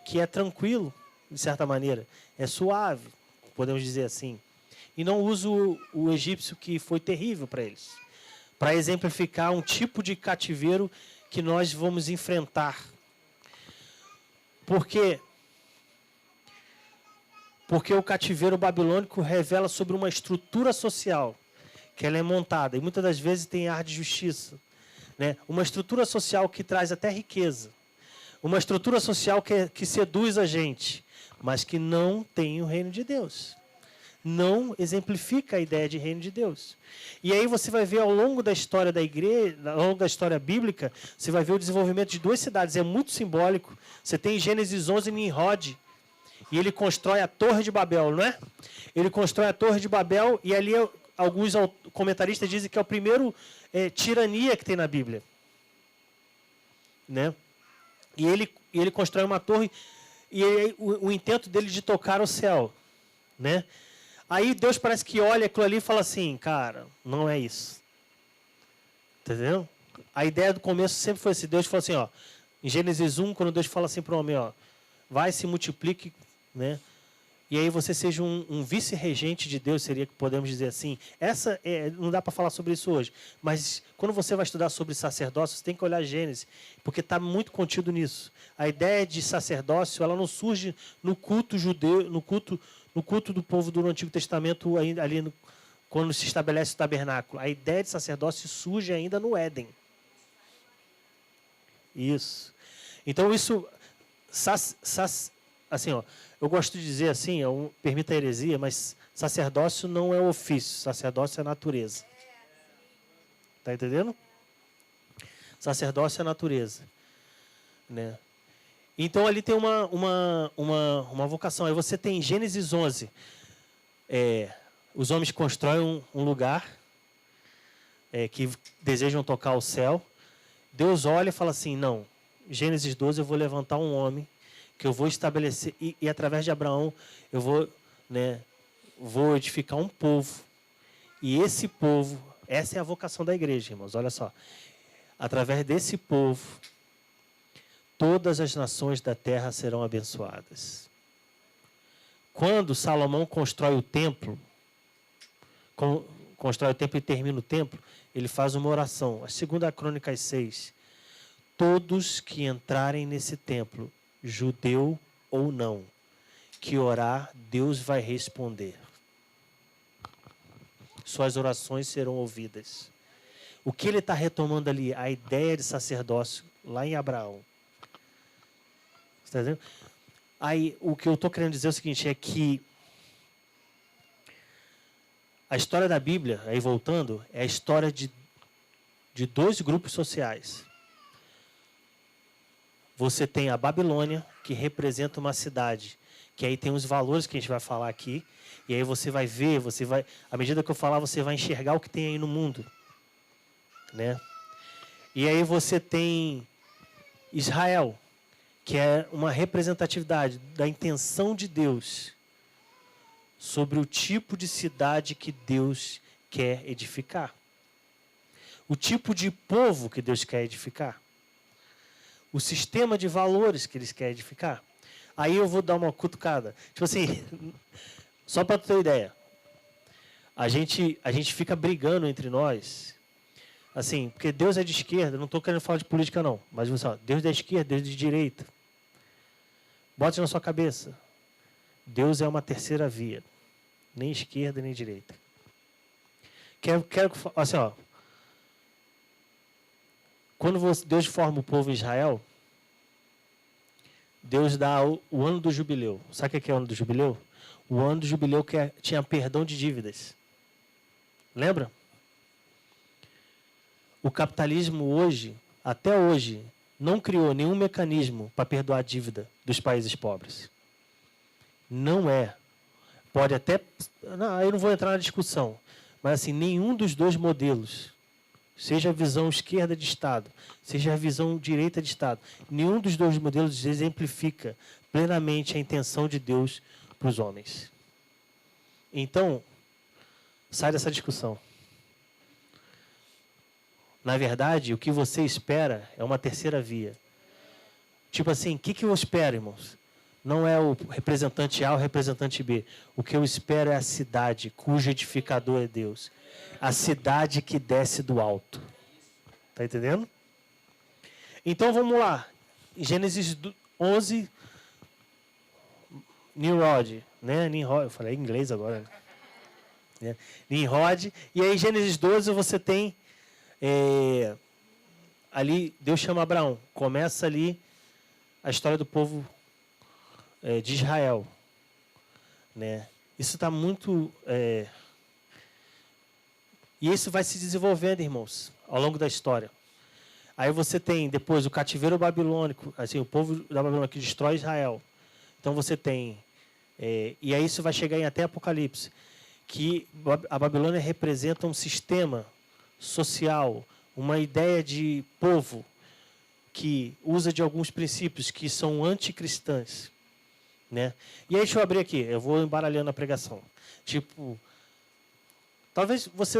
que é tranquilo, de certa maneira? É suave, podemos dizer assim. E não usa o egípcio, que foi terrível para eles. Para exemplificar um tipo de cativeiro que nós vamos enfrentar. Por quê? Porque o cativeiro babilônico revela sobre uma estrutura social que ela é montada, e muitas das vezes tem ar de justiça. Né? Uma estrutura social que traz até riqueza. Uma estrutura social que seduz a gente, mas que não tem o reino de Deus. Não exemplifica a ideia de reino de Deus. E aí você vai ver ao longo da história da igreja, ao longo da história bíblica, você vai ver o desenvolvimento de duas cidades. É muito simbólico. Você tem Gênesis 11, Nimrod, e ele constrói a Torre de Babel, não é? Ele constrói a Torre de Babel, e ali alguns comentaristas dizem que é o primeiro tirania que tem na Bíblia. Né? E ele constrói uma torre, e o intento dele de tocar o céu. Né? Aí Deus parece que olha aquilo ali e fala assim, cara, não é isso. Entendeu? A ideia do começo sempre foi assim, Deus falou assim, ó, em Gênesis 1, quando Deus fala assim para o homem, ó, vai, se multiplique, né? E aí você seja um vice-regente de Deus, seria que podemos dizer assim. Não dá para falar sobre isso hoje, mas quando você vai estudar sobre sacerdócio, você tem que olhar Gênesis, porque está muito contido nisso. A ideia de sacerdócio, ela não surge no culto judeu, no culto do povo do Antigo Testamento, ali quando se estabelece o tabernáculo. A ideia de sacerdócio surge ainda no Éden. Isso. Então isso, assim, ó, eu gosto de dizer assim, permita a heresia, mas sacerdócio não é ofício, sacerdócio é natureza. Tá entendendo? Sacerdócio é natureza. Né? Então ali tem uma vocação. Aí você tem Gênesis 11. Os homens constroem um lugar que desejam tocar o céu. Deus olha e fala assim, não, Gênesis 12 eu vou levantar um homem que eu vou estabelecer, e através de Abraão eu vou edificar um povo. E esse povo, essa é a vocação da igreja, irmãos, olha só. Através desse povo, todas as nações da terra serão abençoadas. Quando Salomão constrói o templo e termina o templo, ele faz uma oração. A 2 Crônicas 6. Todos que entrarem nesse templo, judeu ou não, que orar, Deus vai responder. Suas orações serão ouvidas. O que ele está retomando ali? A ideia de sacerdócio lá em Abraão. Está entendendo? Aí, o que eu estou querendo dizer é o seguinte, é que a história da Bíblia, aí voltando, é a história de dois grupos sociais. Você tem a Babilônia, que representa uma cidade, que aí tem os valores que a gente vai falar aqui, e aí você vai ver, à medida que eu falar, você vai enxergar o que tem aí no mundo. Né? E aí você tem Israel, que é uma representatividade da intenção de Deus sobre o tipo de cidade que Deus quer edificar. O tipo de povo que Deus quer edificar. O sistema de valores que eles querem edificar. Aí eu vou dar uma cutucada. Tipo assim, só para tu ter ideia. A gente fica brigando entre nós, assim, porque Deus é de esquerda, não estou querendo falar de política não, mas você, ó, Deus é da esquerda, Deus é de direita. Bote na sua cabeça. Deus é uma terceira via. Nem esquerda, nem direita. Quero assim, ó. Quando Deus forma o povo em Israel, Deus dá o ano do jubileu. Sabe o que é o ano do jubileu? O ano do jubileu tinha perdão de dívidas. Lembra? O capitalismo hoje, até hoje, não criou nenhum mecanismo para perdoar a dívida dos países pobres. Não é. Pode até... Não, eu não vou entrar na discussão. Mas, assim, nenhum dos dois modelos, seja a visão esquerda de Estado, seja a visão direita de Estado, nenhum dos dois modelos exemplifica plenamente a intenção de Deus para os homens. Então, sai dessa discussão. Na verdade, o que você espera é uma terceira via. Tipo assim, o que eu espero, irmãos? Não é o representante A ou o representante B. O que eu espero é a cidade, cujo edificador é Deus. A cidade que desce do alto. Está entendendo? Então, vamos lá. Em Gênesis 11, Nimrod, né? Nimrod, eu falei em inglês agora. Né? Nimrod. E aí, em Gênesis 12, você tem... ali, Deus chama Abraão. Começa ali a história do povo de Israel. Né? Isso está muito... E isso vai se desenvolvendo, irmãos, ao longo da história. Aí você tem, depois, o cativeiro babilônico, assim, o povo da Babilônia que destrói Israel. Então você tem... e aí isso vai chegar em até Apocalipse, que a Babilônia representa um sistema social, uma ideia de povo que usa de alguns princípios que são anticristãs. Né? E aí deixa eu abrir aqui, eu vou embaralhando a pregação. Tipo... Talvez você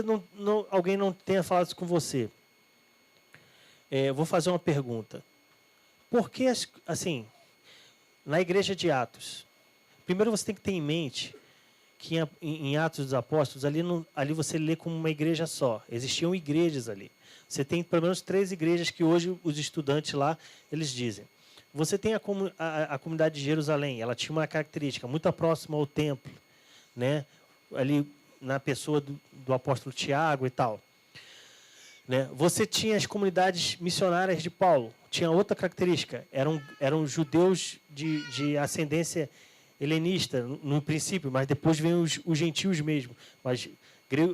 alguém não tenha falado isso com você. Vou fazer uma pergunta. Por que, assim, na igreja de Atos, primeiro você tem que ter em mente que em Atos dos Apóstolos, ali você lê como uma igreja só. Existiam igrejas ali. Você tem pelo menos 3 igrejas que hoje os estudantes lá, eles dizem. Você tem a comunidade de Jerusalém, ela tinha uma característica muito próxima ao templo, né? Ali na pessoa do apóstolo Tiago e tal. Né? Você tinha as comunidades missionárias de Paulo, tinha outra característica, eram judeus de ascendência helenista no princípio, mas depois vem os gentios mesmo. Mas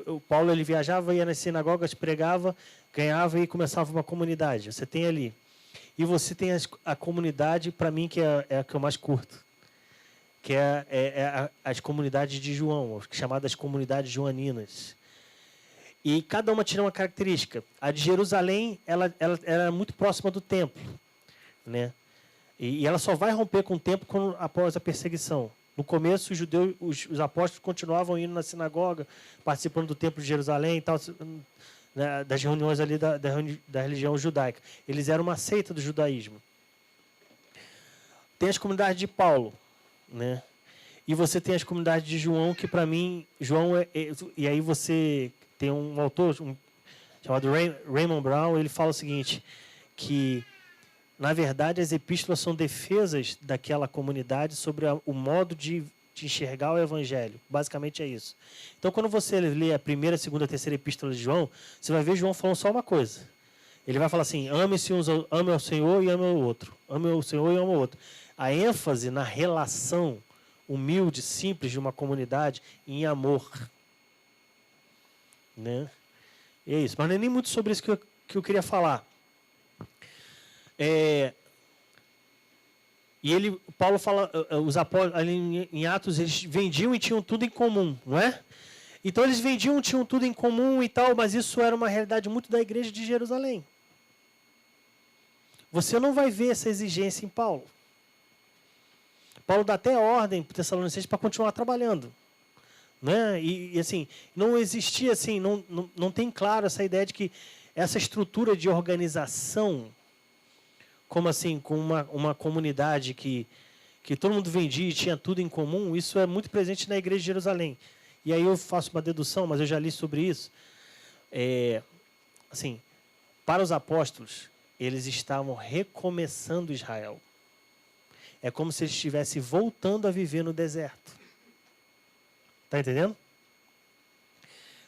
o Paulo ele viajava, ia nas sinagogas, pregava, ganhava e começava uma comunidade. Você tem ali. E você tem a comunidade, para mim, que é a que eu mais curto, que as comunidades de João, chamadas comunidades joaninas. E cada uma tinha uma característica. A de Jerusalém, ela era muito próxima do templo. Né? E ela só vai romper com o templo após a perseguição. No começo, os apóstolos continuavam indo na sinagoga, participando do templo de Jerusalém e tal, né, das reuniões ali da religião judaica. Eles eram uma seita do judaísmo. Tem as comunidades de Paulo. Né? E você tem as comunidades de João, que para mim, João e aí você tem um autor chamado Raymond Brown, ele fala o seguinte, que na verdade as epístolas são defesas daquela comunidade sobre o modo de enxergar o evangelho. Basicamente é isso. Então quando você lê a primeira, segunda, terceira epístola de João, você vai ver João falando só uma coisa. Ele vai falar assim, ame ao Senhor e ame ao outro. Ame ao Senhor e ame ao outro. A ênfase na relação humilde, simples de uma comunidade em amor. Né? E é isso. Mas não é nem muito sobre isso que eu queria falar. E Paulo fala, os apóstolos ali em Atos, eles vendiam e tinham tudo em comum, não é? Então eles vendiam, tinham tudo em comum e tal, mas isso era uma realidade muito da igreja de Jerusalém. Você não vai ver essa exigência em Paulo. Paulo dá até ordem para os Tessalonicenses para continuar trabalhando. Né? E assim, não existia assim, não tem claro essa ideia de que essa estrutura de organização, como assim, com uma comunidade que todo mundo vendia e tinha tudo em comum, isso é muito presente na igreja de Jerusalém. E aí eu faço uma dedução, mas eu já li sobre isso. Assim, para os apóstolos, eles estavam recomeçando Israel. É como se eles estivessem voltando a viver no deserto. Está entendendo?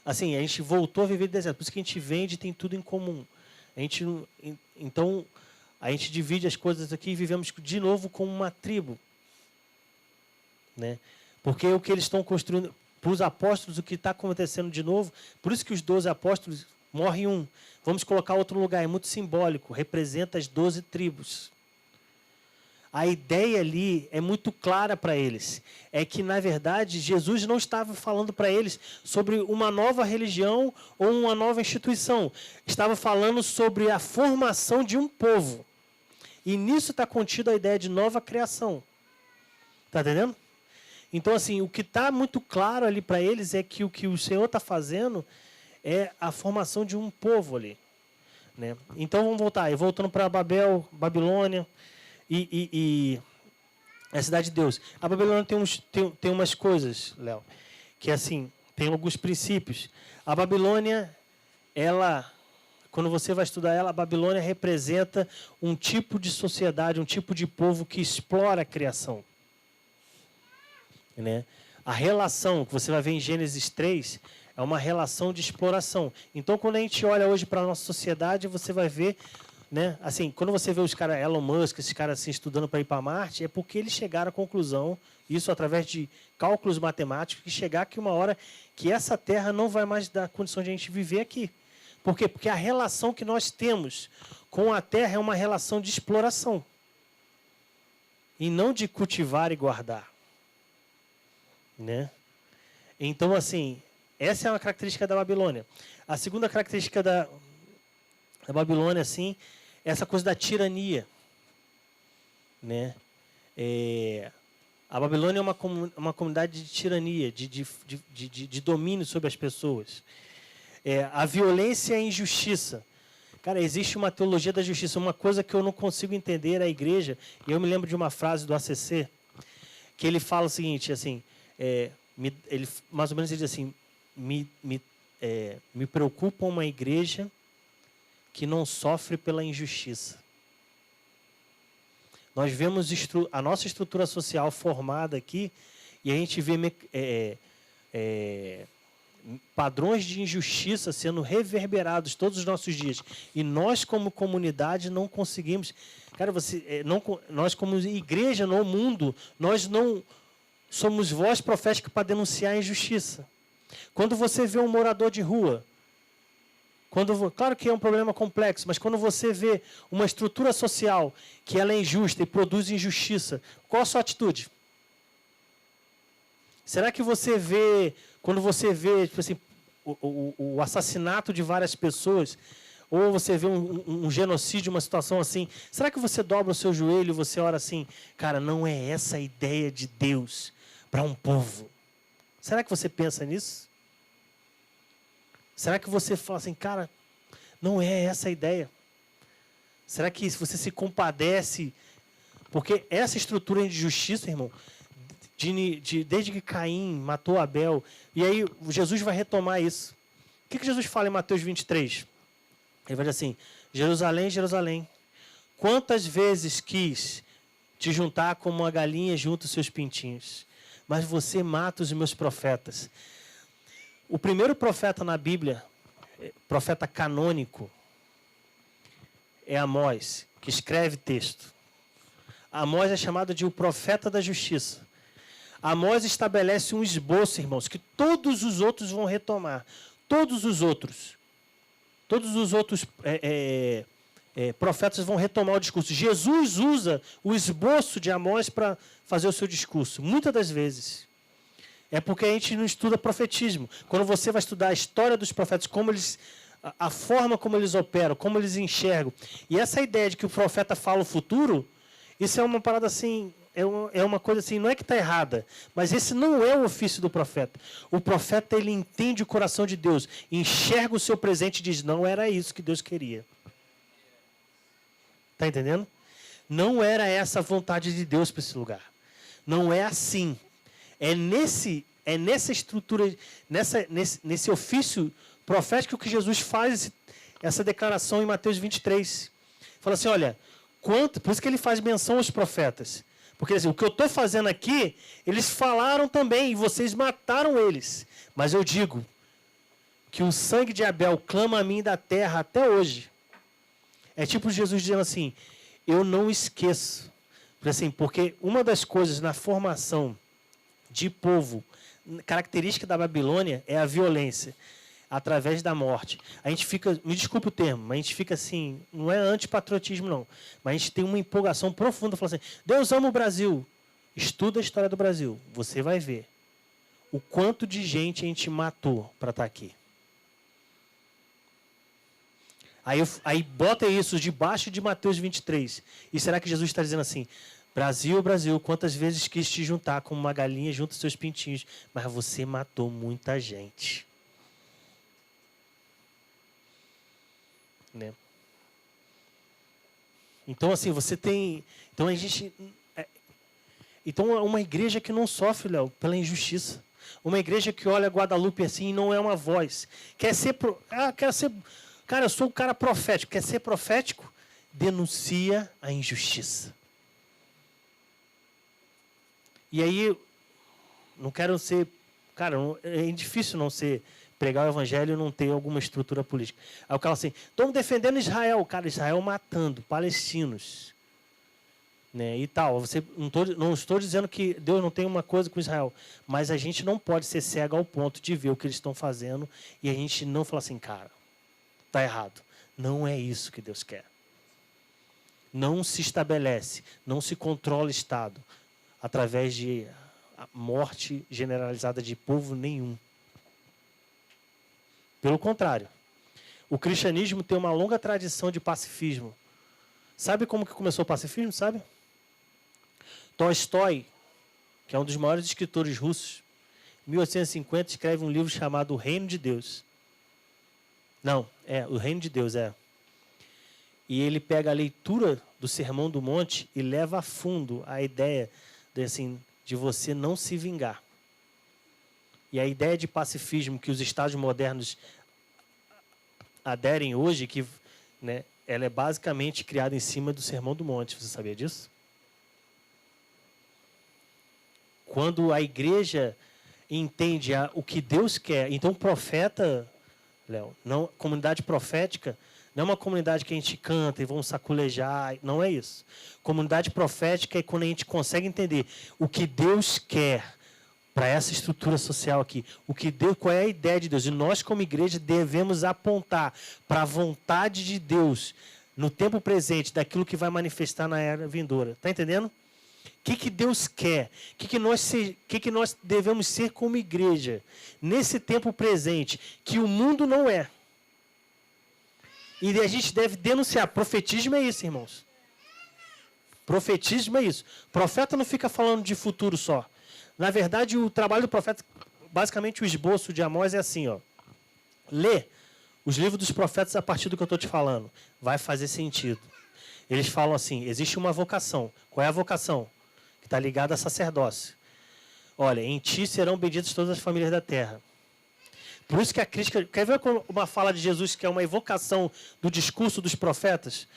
Assim, a gente voltou a viver no deserto. Por isso que a gente vende e tem tudo em comum. Então, a gente divide as coisas aqui e vivemos de novo como uma tribo. Né? Porque o que eles estão construindo... para os apóstolos o que está acontecendo de novo. Por isso que os 12 apóstolos morrem um. Vamos colocar outro lugar, é muito simbólico, representa as 12 tribos. A ideia ali é muito clara para eles. É que, na verdade, Jesus não estava falando para eles sobre uma nova religião ou uma nova instituição. Estava falando sobre a formação de um povo. E nisso está contida a ideia de nova criação. Está entendendo? Então, assim, o que está muito claro ali para eles é que o que o Senhor está fazendo é a formação de um povo ali. Né? Então, vamos voltar. Voltando para Babel, Babilônia... E a cidade de Deus. A Babilônia tem umas coisas, Léo, que assim, tem alguns princípios. A Babilônia, quando você vai estudar ela, a Babilônia representa um tipo de sociedade, um tipo de povo que explora a criação. Né? A relação que você vai ver em Gênesis 3 é uma relação de exploração. Então, quando a gente olha hoje para a nossa sociedade, você vai ver... Né? Assim, quando você vê os caras, Elon Musk, esses caras assim, estudando para ir para Marte, é porque eles chegaram à conclusão, isso através de cálculos matemáticos, que chegar que uma hora que essa Terra não vai mais dar condição de a gente viver aqui. Por quê? Porque a relação que nós temos com a Terra é uma relação de exploração. E não de cultivar e guardar. Né? Então, assim, essa é uma característica da Babilônia. A segunda característica da Babilônia, assim, essa coisa da tirania, né? A Babilônia é uma comunidade de tirania, de domínio sobre as pessoas. A violência e a injustiça. Cara, existe uma teologia da justiça. Uma coisa que eu não consigo entender é a igreja. E eu me lembro de uma frase do ACC, que ele fala o seguinte, assim, ele, mais ou menos ele diz assim, me preocupa uma igreja que não sofre pela injustiça. Nós vemos a nossa estrutura social formada aqui e a gente vê padrões de injustiça sendo reverberados todos os nossos dias. E nós, como comunidade, não conseguimos... Cara, nós, como igreja no mundo, nós não somos voz profética para denunciar a injustiça. Quando você vê um morador de rua... Claro que é um problema complexo, mas quando você vê uma estrutura social que ela é injusta e produz injustiça, qual a sua atitude? Será que você vê, quando você vê tipo assim, o assassinato de várias pessoas, ou você vê um genocídio, uma situação assim, será que você dobra o seu joelho e você ora assim, cara, não é essa a ideia de Deus para um povo? Será que você pensa nisso? Será que você fala assim, cara, não é essa a ideia? Será que você se compadece? Porque essa estrutura de justiça, irmão, desde que Caim matou Abel, e aí Jesus vai retomar isso. O que Jesus fala em Mateus 23? Ele vai dizer assim, Jerusalém, Jerusalém, quantas vezes quis te juntar como uma galinha junto os seus pintinhos, mas você mata os meus profetas. O primeiro profeta na Bíblia, profeta canônico, é Amós, que escreve texto. Amós é chamado de o profeta da justiça. Amós estabelece um esboço, irmãos, que todos os outros vão retomar. Todos os outros profetas vão retomar o discurso. Jesus usa o esboço de Amós para fazer o seu discurso, muitas das vezes. É porque a gente não estuda profetismo. Quando você vai estudar a história dos profetas, a forma como eles operam, como eles enxergam. E essa ideia de que o profeta fala o futuro, isso é uma parada assim, é uma coisa assim, não é que está errada, mas esse não é o ofício do profeta. O profeta, ele entende o coração de Deus, enxerga o seu presente e diz, não era isso que Deus queria. Está entendendo? Não era essa a vontade de Deus para esse lugar. Não é assim. É nessa estrutura, nesse ofício profético que Jesus faz essa declaração em Mateus 23. Fala assim, olha, por isso que ele faz menção aos profetas. Porque assim, o que eu estou fazendo aqui, eles falaram também, e vocês mataram eles. Mas eu digo que o sangue de Abel clama a mim da terra até hoje. É tipo Jesus dizendo assim, eu não esqueço. Porque uma das coisas na formação de povo. Característica da Babilônia é a violência, através da morte. A gente fica, me desculpe o termo, mas a gente fica assim, não é antipatriotismo não, mas a gente tem uma empolgação profunda, falando assim, Deus ama o Brasil. Estuda a história do Brasil, você vai ver o quanto de gente a gente matou para estar aqui. Aí bota isso debaixo de Mateus 23. E será que Jesus está dizendo assim, Brasil, Brasil, quantas vezes quis te juntar como uma galinha junto aos seus pintinhos, mas você matou muita gente. Né? Então, assim, você tem... Então, a gente... Então, é uma igreja que não sofre, Léo, pela injustiça. Uma igreja que olha Guadalupe assim e não é uma voz. Quer ser... Cara, eu sou um cara profético. Quer ser profético? Denuncia a injustiça. E aí, não quero ser... Cara, é difícil não ser... Pregar o evangelho e não ter alguma estrutura política. Aí o cara assim, estamos defendendo Israel. Cara, Israel matando palestinos. Né, e tal. Não estou dizendo que Deus não tem uma coisa com Israel. Mas a gente não pode ser cego ao ponto de ver o que eles estão fazendo e a gente não falar assim, cara, está errado. Não é isso que Deus quer. Não se estabelece, não se controla o Estado através de morte generalizada de povo nenhum. Pelo contrário, o cristianismo tem uma longa tradição de pacifismo. Sabe como que começou o pacifismo, sabe? Tolstói, que é um dos maiores escritores russos, em 1850 escreve um livro chamado O Reino de Deus. Não, O Reino de Deus, E ele pega a leitura do Sermão do Monte e leva a fundo a ideia de você não se vingar. E a ideia de pacifismo que os estados modernos aderem hoje, que, né, ela é basicamente criada em cima do Sermão do Monte. Você sabia disso? Quando a igreja entende o que Deus quer, então o profeta, Léo, comunidade profética, não é uma comunidade que a gente canta e vamos saculejar, não é isso. Comunidade profética é quando a gente consegue entender o que Deus quer para essa estrutura social aqui. Qual é a ideia de Deus? E nós, como igreja, devemos apontar para a vontade de Deus no tempo presente, daquilo que vai manifestar na era vindoura. Está entendendo? O que Deus quer? O que nós devemos ser como igreja nesse tempo presente, que o mundo não é. E a gente deve denunciar. Profetismo é isso, irmãos. Profetismo é isso. Profeta não fica falando de futuro só. Na verdade, o trabalho do profeta, basicamente o esboço de Amós é assim, lê os livros dos profetas a partir do que eu estou te falando. Vai fazer sentido. Eles falam assim, existe uma vocação. Qual é a vocação? Que está ligada a sacerdócio. Olha, em ti serão benditas todas as famílias da terra. Por isso que a crítica... Quer ver uma fala de Jesus que é uma evocação do discurso dos profetas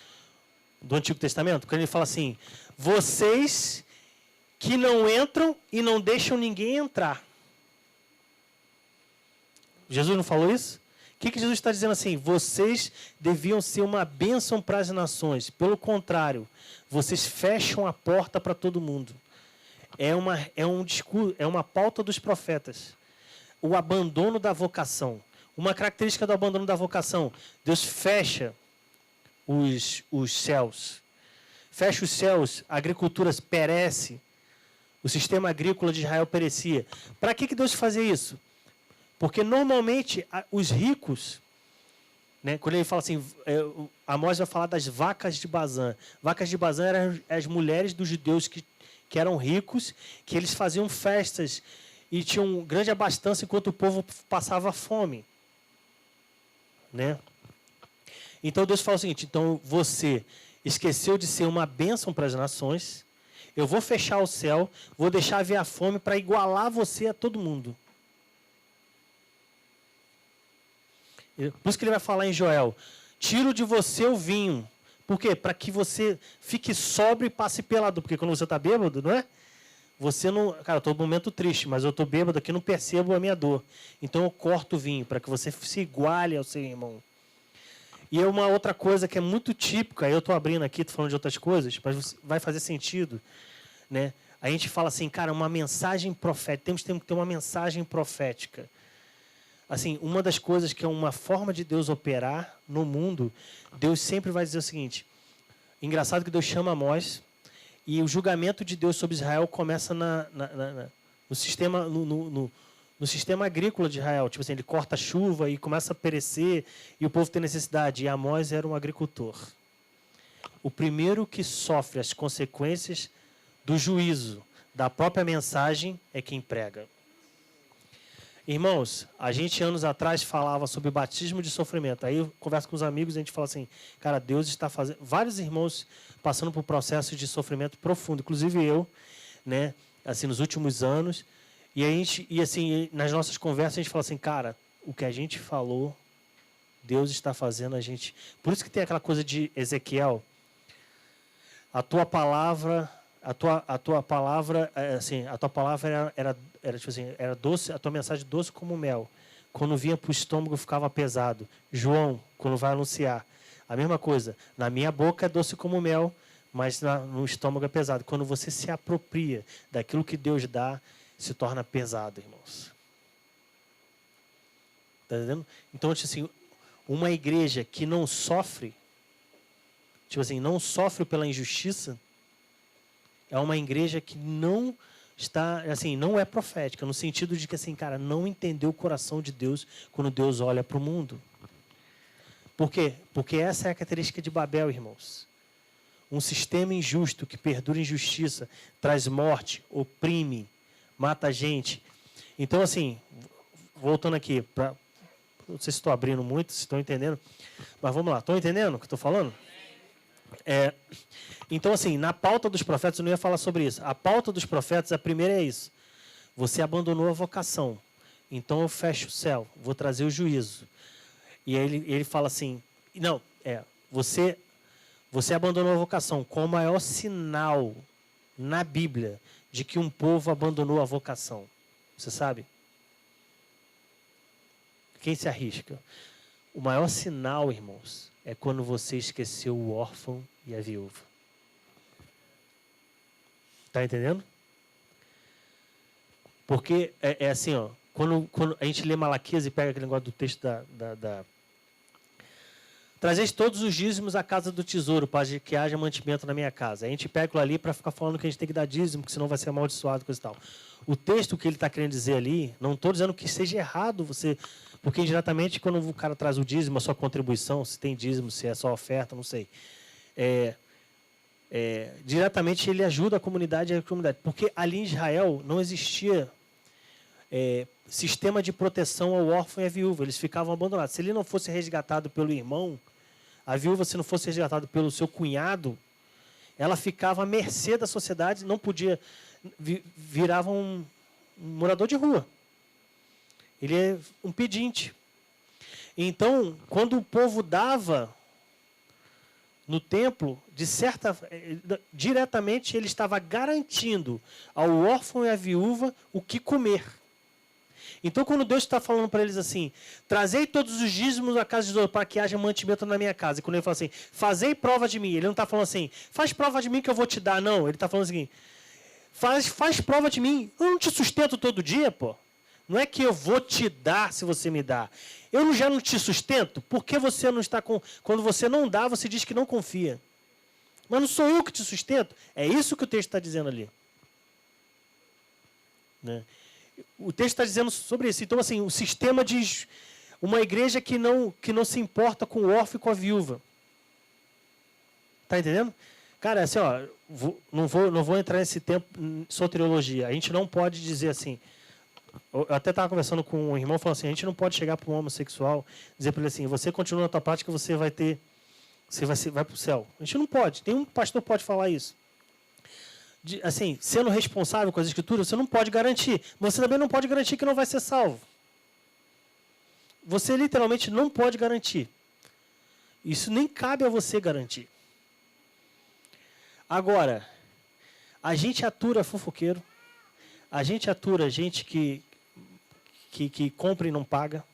do Antigo Testamento? Quando ele fala assim, vocês que não entram e não deixam ninguém entrar. Jesus não falou isso? O que Jesus está dizendo assim? Vocês deviam ser uma bênção para as nações. Pelo contrário, vocês fecham a porta para todo mundo. É uma pauta dos profetas. O abandono da vocação. Uma característica do abandono da vocação. Deus fecha os céus. Fecha os céus, a agricultura perece. O sistema agrícola de Israel perecia. Para que Deus fazia isso? Porque normalmente os ricos, né, quando ele fala assim, Amós vai falar das vacas de Bazã. Vacas de Bazã eram as mulheres dos judeus que eram ricos, que eles faziam festas e tinham grande abastança enquanto o povo passava fome. Né? Então Deus fala o seguinte, então você esqueceu de ser uma bênção para as nações, eu vou fechar o céu, vou deixar ver a fome para igualar você a todo mundo. Por isso que ele vai falar em Joel, tiro de você o vinho. Por quê? Para que você fique sóbrio e passe pelado. Porque quando você está bêbado, não é? Você não... Cara, eu estou num momento triste, mas eu estou bêbado aqui, não percebo a minha dor. Então eu corto o vinho, para que você se iguale ao seu irmão. E é uma outra coisa que é muito típica, eu estou abrindo aqui, estou falando de outras coisas, mas vai fazer sentido. Né? a gente fala assim, cara, uma mensagem profética, temos que ter uma mensagem profética. Assim, uma das coisas que é uma forma de Deus operar no mundo, Deus sempre vai dizer o seguinte, engraçado que Deus chama Amós, e o julgamento de Deus sobre Israel começa no sistema agrícola de Israel. Tipo assim, ele corta a chuva e começa a perecer, e o povo tem necessidade. E Amós era um agricultor. O primeiro que sofre as consequências do juízo da própria mensagem é quem prega. Irmãos, a gente anos atrás falava sobre batismo de sofrimento. Aí eu converso com os amigos e a gente fala assim, cara, Deus está fazendo... Vários irmãos passando por processo de sofrimento profundo, inclusive eu, né, assim, nos últimos anos. E assim, nas nossas conversas a gente fala assim, cara, o que a gente falou, Deus está fazendo a gente... Por isso que tem aquela coisa de Ezequiel, a tua palavra era tipo assim, era doce, a tua mensagem doce como mel. Quando vinha para o estômago ficava pesado. João, quando vai anunciar, a mesma coisa. Na minha boca é doce como mel, mas no estômago é pesado. Quando você se apropria daquilo que Deus dá, se torna pesado, irmãos. Tá entendendo? Então, tipo assim, uma igreja que não sofre, tipo assim, não sofre pela injustiça, é uma igreja que não está, assim, não é profética, no sentido de que, assim, cara, não entendeu o coração de Deus quando Deus olha para o mundo. Por quê? Porque essa é a característica de Babel, irmãos. Um sistema injusto que perdura injustiça, traz morte, oprime, mata a gente. Então, assim, voltando aqui, não sei se estou abrindo muito, se estão entendendo, mas vamos lá, estão entendendo o que estou falando? Então, assim, na pauta dos profetas, eu não ia falar sobre isso. A pauta dos profetas, a primeira é isso. Você abandonou a vocação. Então eu fecho o céu, vou trazer o juízo. E aí ele fala assim, não, você abandonou a vocação. Qual o maior sinal na Bíblia de que um povo abandonou a vocação? Você sabe? Quem se arrisca? O maior sinal, irmãos, é quando você esqueceu o órfão e a viúva. Está entendendo? Porque é assim, ó, quando a gente lê Malaquias e pega aquele negócio do texto Trazeis todos os dízimos à casa do tesouro, para que haja mantimento na minha casa. A gente pega aquilo ali para ficar falando que a gente tem que dar dízimo, porque senão vai ser amaldiçoado, coisa e tal. O texto que ele está querendo dizer ali, não estou dizendo que seja errado você... Porque indiretamente, quando o cara traz o dízimo, a sua contribuição, se tem dízimo, se é só oferta, não sei. Diretamente ele ajuda a comunidade. Porque ali em Israel não existia sistema de proteção ao órfão e à viúva. Eles ficavam abandonados. Se ele não fosse resgatado pelo irmão, a viúva, se não fosse resgatada pelo seu cunhado, ela ficava à mercê da sociedade, não podia, virava um morador de rua. Ele é um pedinte. Então, quando o povo dava no templo, diretamente ele estava garantindo ao órfão e à viúva o que comer. Então, quando Deus está falando para eles assim, trazei todos os dízimos à casa de Deus para que haja mantimento na minha casa. E quando ele fala assim, fazei prova de mim, ele não está falando assim, faz prova de mim que eu vou te dar, não. Ele está falando assim, faz prova de mim, eu não te sustento todo dia, pô. Não é que eu vou te dar se você me dá. Eu já não te sustento, por que você não está com... Quando você não dá, você diz que não confia. Mas não sou eu que te sustento. É isso que o texto está dizendo ali. Né? O texto está dizendo sobre isso. Então, assim, o sistema de uma igreja que não se importa com o órfão e com a viúva. Está entendendo? Cara, assim, ó, não vou entrar nesse tempo, soteriologia. A gente não pode dizer assim... Eu até estava conversando com um irmão, falando assim, a gente não pode chegar para um homossexual e dizer para ele assim, você continua na tua prática, você vai para o céu. A gente não pode. Nenhum pastor pode falar isso. Assim, sendo responsável com as escrituras, você não pode garantir. Mas você também não pode garantir que não vai ser salvo. Você literalmente não pode garantir. Isso nem cabe a você garantir. Agora, a gente atura fofoqueiro, a gente atura gente que compra e não paga.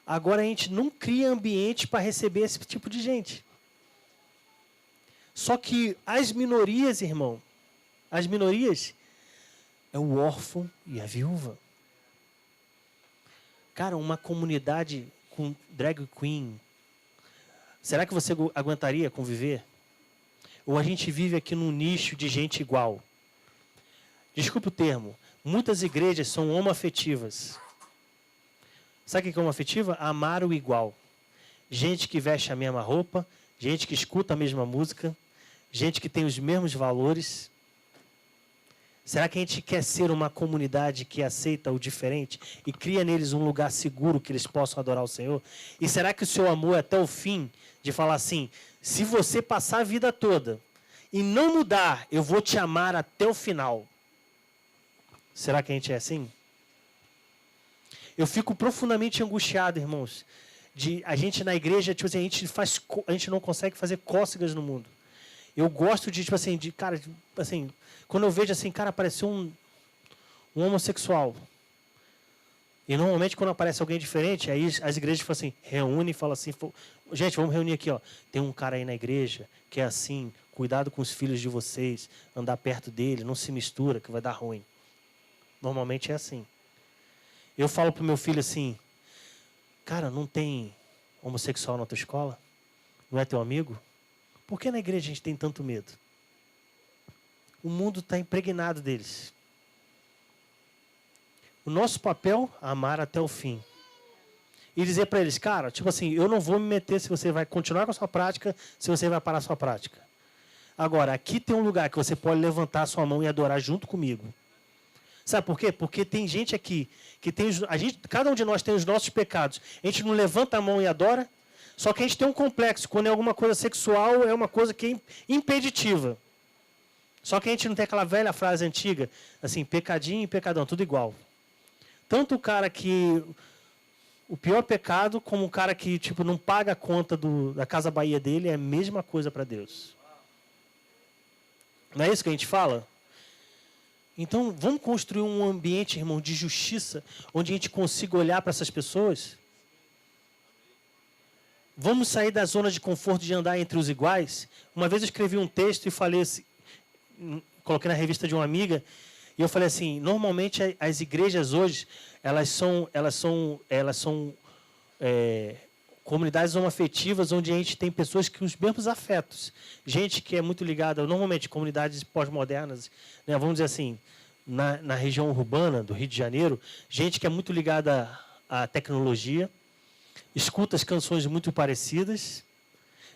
Agora a gente não cria ambiente para receber esse tipo de gente. Só que as minorias, irmão, as minorias, é o órfão e a viúva. Cara, uma comunidade com drag queen, será que você aguentaria conviver? Ou a gente vive aqui num nicho de gente igual? Desculpe o termo, muitas igrejas são homoafetivas. Sabe o que é homoafetiva? Amar o igual. Gente que veste a mesma roupa, gente que escuta a mesma música, gente que tem os mesmos valores. Será que a gente quer ser uma comunidade que aceita o diferente e cria neles um lugar seguro que eles possam adorar o Senhor? E será que o seu amor é até o fim de falar assim, se você passar a vida toda e não mudar, eu vou te amar até o final? Será que a gente é assim? Eu fico profundamente angustiado, irmãos, de a gente na igreja, tipo assim, a gente não consegue fazer cócegas no mundo. Eu gosto de, tipo assim, cara, assim, quando eu vejo assim, cara, apareceu um homossexual. E normalmente quando aparece alguém diferente, aí as igrejas falam assim, reúnem e falam assim, gente, vamos reunir aqui, ó. Tem um cara aí na igreja que é assim, cuidado com os filhos de vocês, andar perto dele, não se mistura, que vai dar ruim. Normalmente é assim. Eu falo pro meu filho assim, cara, não tem homossexual na tua escola? Não é teu amigo? Por que na igreja a gente tem tanto medo? O mundo está impregnado deles. O nosso papel é amar até o fim. E dizer para eles, cara, tipo assim, eu não vou me meter se você vai continuar com a sua prática, se você vai parar a sua prática. Agora, aqui tem um lugar que você pode levantar a sua mão e adorar junto comigo. Sabe por quê? Porque tem gente aqui que tem cada um de nós tem os nossos pecados. A gente não levanta a mão e adora, só que a gente tem um complexo. Quando é alguma coisa sexual, é uma coisa que é impeditiva. Só que a gente não tem aquela velha frase antiga, assim, pecadinho e pecadão, tudo igual. Tanto o cara que o pior pecado, como o cara que tipo não paga a conta da Casa Bahia dele, é a mesma coisa para Deus. Não é isso que a gente fala? Então, vamos construir um ambiente, irmão, de justiça, onde a gente consiga olhar para essas pessoas? Vamos sair da zona de conforto de andar entre os iguais? Uma vez eu escrevi um texto e falei assim, coloquei na revista de uma amiga, e eu falei assim, normalmente as igrejas hoje, elas são comunidades homoafetivas onde a gente tem pessoas com os mesmos afetos. Gente que é muito ligada, normalmente, comunidades pós-modernas, né, vamos dizer assim, na região urbana do Rio de Janeiro, gente que é muito ligada à tecnologia, escuta as canções muito parecidas,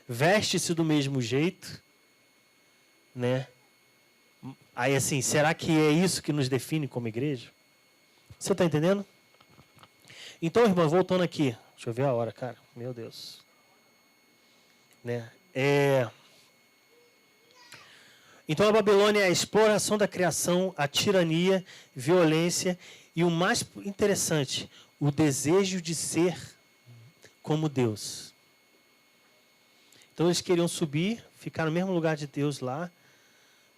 veste-se do mesmo jeito, né? Aí, assim, será que é isso que nos define como igreja? Você está entendendo? Então, irmão, voltando aqui. Deixa eu ver a hora, cara. Meu Deus. Né? Então, a Babilônia é a exploração da criação, a tirania, violência e o mais interessante, o desejo de ser como Deus. Então, eles queriam subir, ficar no mesmo lugar de Deus lá,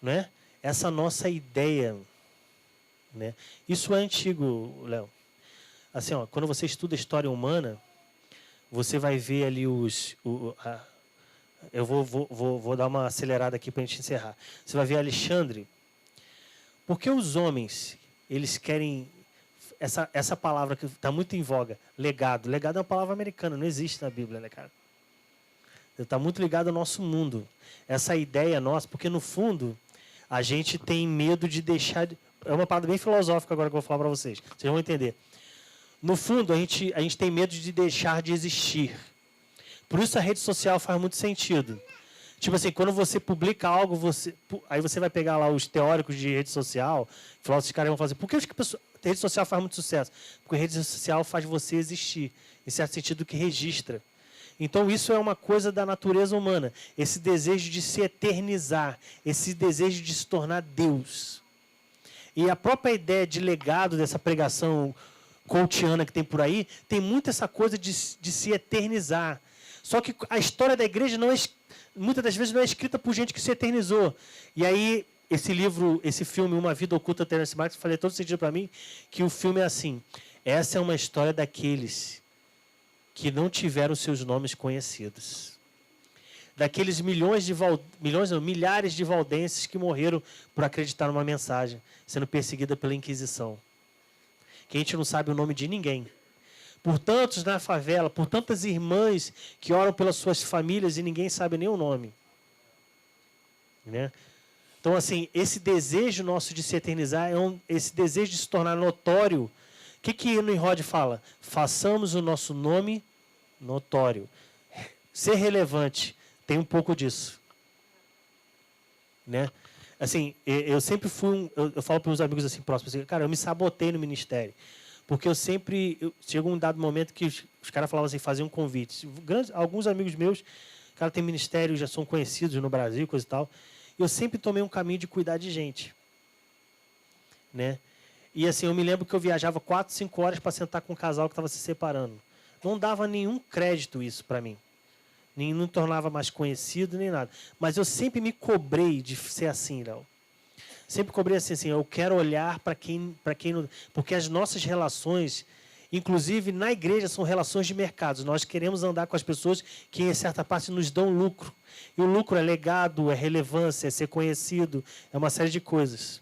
né? Essa nossa ideia, né? Isso é antigo, Léo. Assim, ó, quando você estuda história humana, você vai ver ali eu vou dar uma acelerada aqui para a gente encerrar. Você vai ver Alexandre. Por que os homens, eles querem essa palavra que está muito em voga, legado. Legado é uma palavra americana, não existe na Bíblia, né, cara? Está muito ligado ao nosso mundo. Essa ideia nossa, porque no fundo a gente tem medo de deixar... É uma palavra bem filosófica agora que eu vou falar para vocês. Vocês vão entender. No fundo, a gente tem medo de deixar de existir. Por isso a rede social faz muito sentido. Tipo assim, quando você publica algo, aí você vai pegar lá os teóricos de rede social, esses caras vão fazer, por que a rede social faz muito sucesso? Porque a rede social faz você existir, em certo sentido que registra. Então isso é uma coisa da natureza humana, esse desejo de se eternizar, esse desejo de se tornar Deus. E a própria ideia de legado dessa pregação coachiana que tem por aí, tem muito essa coisa de se eternizar. Só que a história da igreja muitas das vezes não é escrita por gente que se eternizou. E aí, esse filme, Uma Vida Oculta, Terence Marks, falei todo sentido para mim, que o filme é assim, essa é uma história daqueles que não tiveram seus nomes conhecidos. daqueles milhares de valdenses que morreram por acreditar numa mensagem, sendo perseguida pela Inquisição. Que a gente não sabe o nome de ninguém. Por tantos na favela, por tantas irmãs que oram pelas suas famílias e ninguém sabe nem o nome. Né? Então, assim, esse desejo nosso de se eternizar, esse desejo de se tornar notório. O que Nimrod fala? Façamos o nosso nome notório. Ser relevante, tem um pouco disso. Né? Assim, eu sempre fui eu falo para os amigos assim próximos, assim, cara, eu me sabotei no ministério. Porque chegou um dado momento que os caras falavam assim, faziam convites. Alguns amigos meus, cara, tem ministério, já são conhecidos no Brasil, coisa e tal. Eu sempre tomei um caminho de cuidar de gente. Né? E assim, eu me lembro que eu viajava 4, 5 horas para sentar com um casal que estava se separando. Não dava nenhum crédito isso para mim. Nem não tornava mais conhecido, nem nada. Mas eu sempre me cobrei de ser assim, Léo. Sempre cobrei assim, eu quero olhar para quem não... Porque as nossas relações, inclusive na igreja, são relações de mercados. Nós queremos andar com as pessoas que, em certa parte, nos dão lucro. E o lucro é legado, é relevância, é ser conhecido, é uma série de coisas.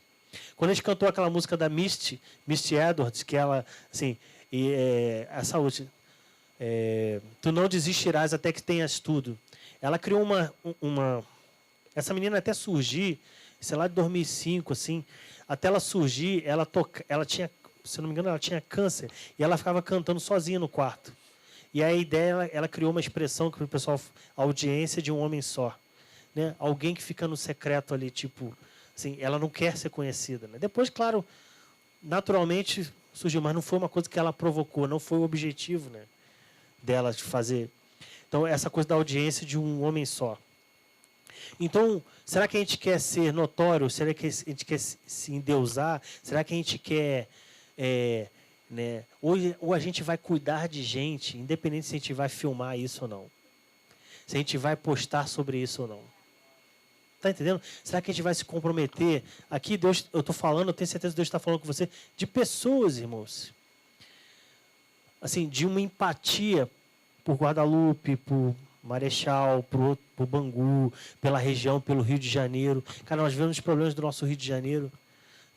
Quando a gente cantou aquela música da Misty Edwards, que ela, assim, essa última, tu não desistirás até que tenhas tudo. Ela criou essa menina até surgir, sei lá, de 2005, assim, até ela surgir, ela tinha, se não me engano, ela tinha câncer, e ela ficava cantando sozinha no quarto. E a ideia, ela criou uma expressão que o pessoal, a audiência de um homem só. Né? Alguém que fica no secreto ali, tipo, assim, ela não quer ser conhecida. Né? Depois, claro, naturalmente surgiu, mas não foi uma coisa que ela provocou, não foi o objetivo, né, dela de fazer. Então, essa coisa da audiência de um homem só. Então, será que a gente quer ser notório? Será que a gente quer se endeusar? Será que a gente quer... né? Ou a gente vai cuidar de gente, independente se a gente vai filmar isso ou não. Se a gente vai postar sobre isso ou não. Está entendendo? Será que a gente vai se comprometer? Aqui, Deus, eu estou falando, eu tenho certeza que Deus está falando com você, de pessoas, irmãos. Assim, de uma empatia por Guadalupe, por Marechal, por Bangu, pela região, pelo Rio de Janeiro. Cara, nós vemos os problemas do nosso Rio de Janeiro,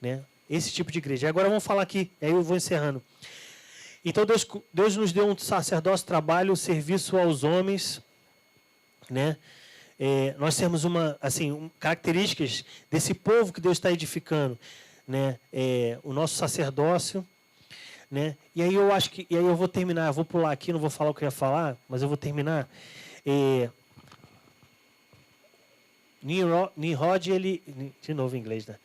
né? Esse tipo de igreja. Agora vamos falar aqui, aí eu vou encerrando. Então Deus nos deu um sacerdócio, trabalho, serviço aos homens, né? Nós temos características desse povo que Deus está edificando, né? O nosso sacerdócio, né? E aí eu acho que, e aí eu vou terminar, eu vou pular aqui, não vou falar o que eu ia falar, mas eu vou terminar. Nimrod, ele, de novo em inglês, né?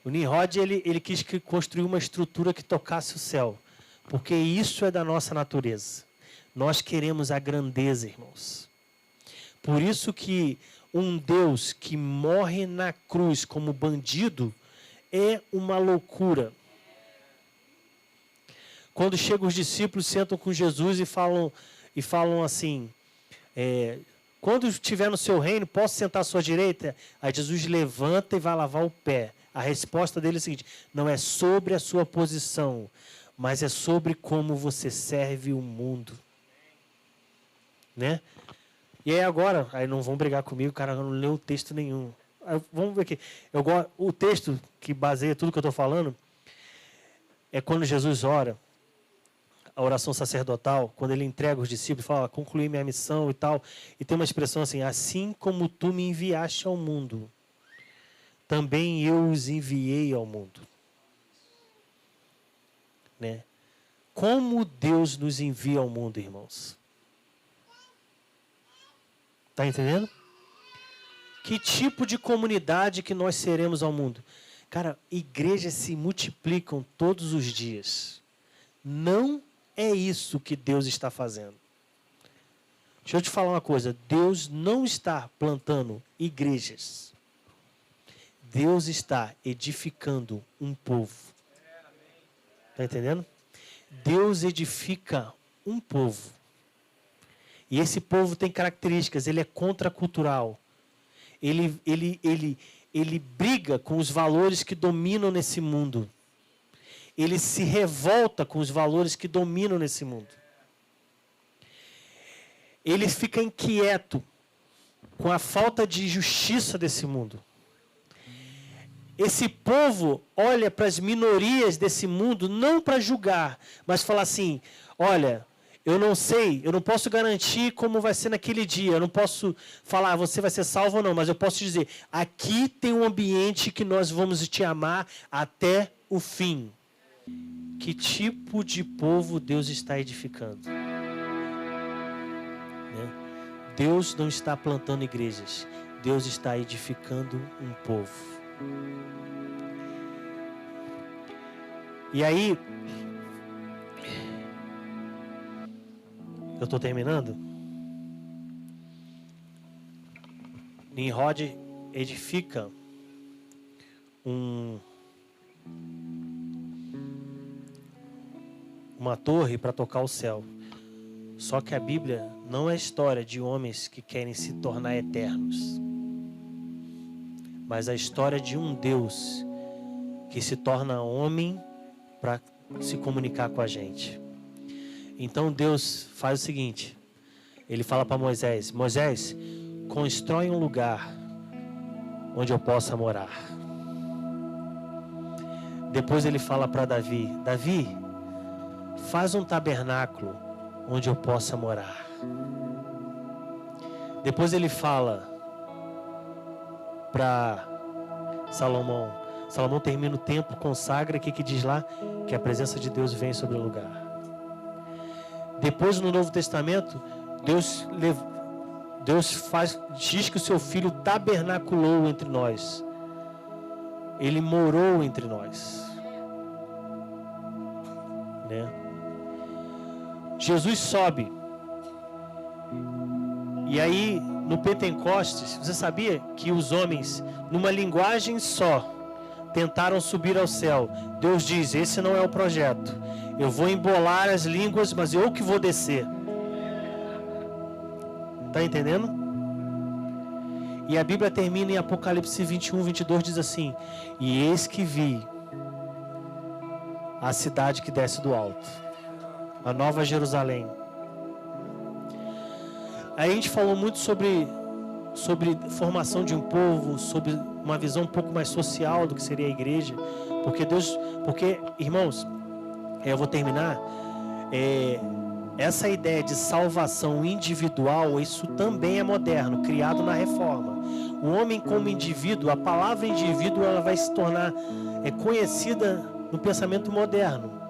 O Nimrod, ele quis construir uma estrutura que tocasse o céu, porque isso é da nossa natureza. Nós queremos a grandeza, irmãos. Por isso que um Deus que morre na cruz como bandido é uma loucura. Quando chegam os discípulos, sentam com Jesus e falam assim, quando estiver no seu reino, posso sentar à sua direita? Aí Jesus levanta e vai lavar o pé. A resposta dele é a seguinte, não é sobre a sua posição, mas é sobre como você serve o mundo. Né? E aí agora, aí não vão brigar comigo, o cara não leu texto nenhum. Aí, vamos ver aqui. O texto que baseia tudo que eu estou falando é quando Jesus ora, a oração sacerdotal, quando ele entrega os discípulos, fala, concluí minha missão e tal, e tem uma expressão assim, assim como tu me enviaste ao mundo, também eu os enviei ao mundo. Né? Como Deus nos envia ao mundo, irmãos? Está entendendo? Que tipo de comunidade que nós seremos ao mundo? Cara, igrejas se multiplicam todos os dias. Não é isso que Deus está fazendo. Deixa eu te falar uma coisa. Deus não está plantando igrejas. Deus está edificando um povo. Está entendendo? Deus edifica um povo. E esse povo tem características. Ele é contracultural. Ele briga com os valores que dominam nesse mundo. Ele se revolta com os valores que dominam nesse mundo. Ele fica inquieto com a falta de justiça desse mundo. Esse povo olha para as minorias desse mundo não para julgar, mas falar assim, olha, eu não sei, eu não posso garantir como vai ser naquele dia, eu não posso falar você vai ser salvo ou não, mas eu posso dizer, aqui tem um ambiente que nós vamos te amar até o fim. Que tipo de povo Deus está edificando? Né? Deus não está plantando igrejas, Deus está edificando um povo. E aí, eu estou terminando. Nimrod edifica uma torre para tocar o céu. Só que a Bíblia não é história de homens que querem se tornar eternos, mas a história de um Deus que se torna homem para se comunicar com a gente. Então Deus faz o seguinte, ele fala para Moisés, Moisés, constrói um lugar onde eu possa morar. Depois ele fala para Davi, Davi, faz um tabernáculo onde eu possa morar. Depois ele fala para Salomão. Salomão termina o templo, consagra, o que diz lá? Que a presença de Deus vem sobre o lugar. Depois no Novo Testamento, Deus diz que o seu filho tabernaculou entre nós. Ele morou entre nós. Né? Jesus sobe. E aí, no Pentecostes, você sabia que os homens, numa linguagem só, tentaram subir ao céu? Deus diz, esse não é o projeto. Eu vou embolar as línguas, mas eu que vou descer. Tá entendendo? E a Bíblia termina em Apocalipse 21, 22, diz assim, e eis que vi a cidade que desce do alto, a Nova Jerusalém. Aí a gente falou muito sobre formação de um povo, sobre uma visão um pouco mais social do que seria a igreja, porque irmãos, eu vou terminar, essa ideia de salvação individual, isso também é moderno, criado na reforma. O homem como indivíduo, a palavra indivíduo, ela vai se tornar conhecida no pensamento moderno.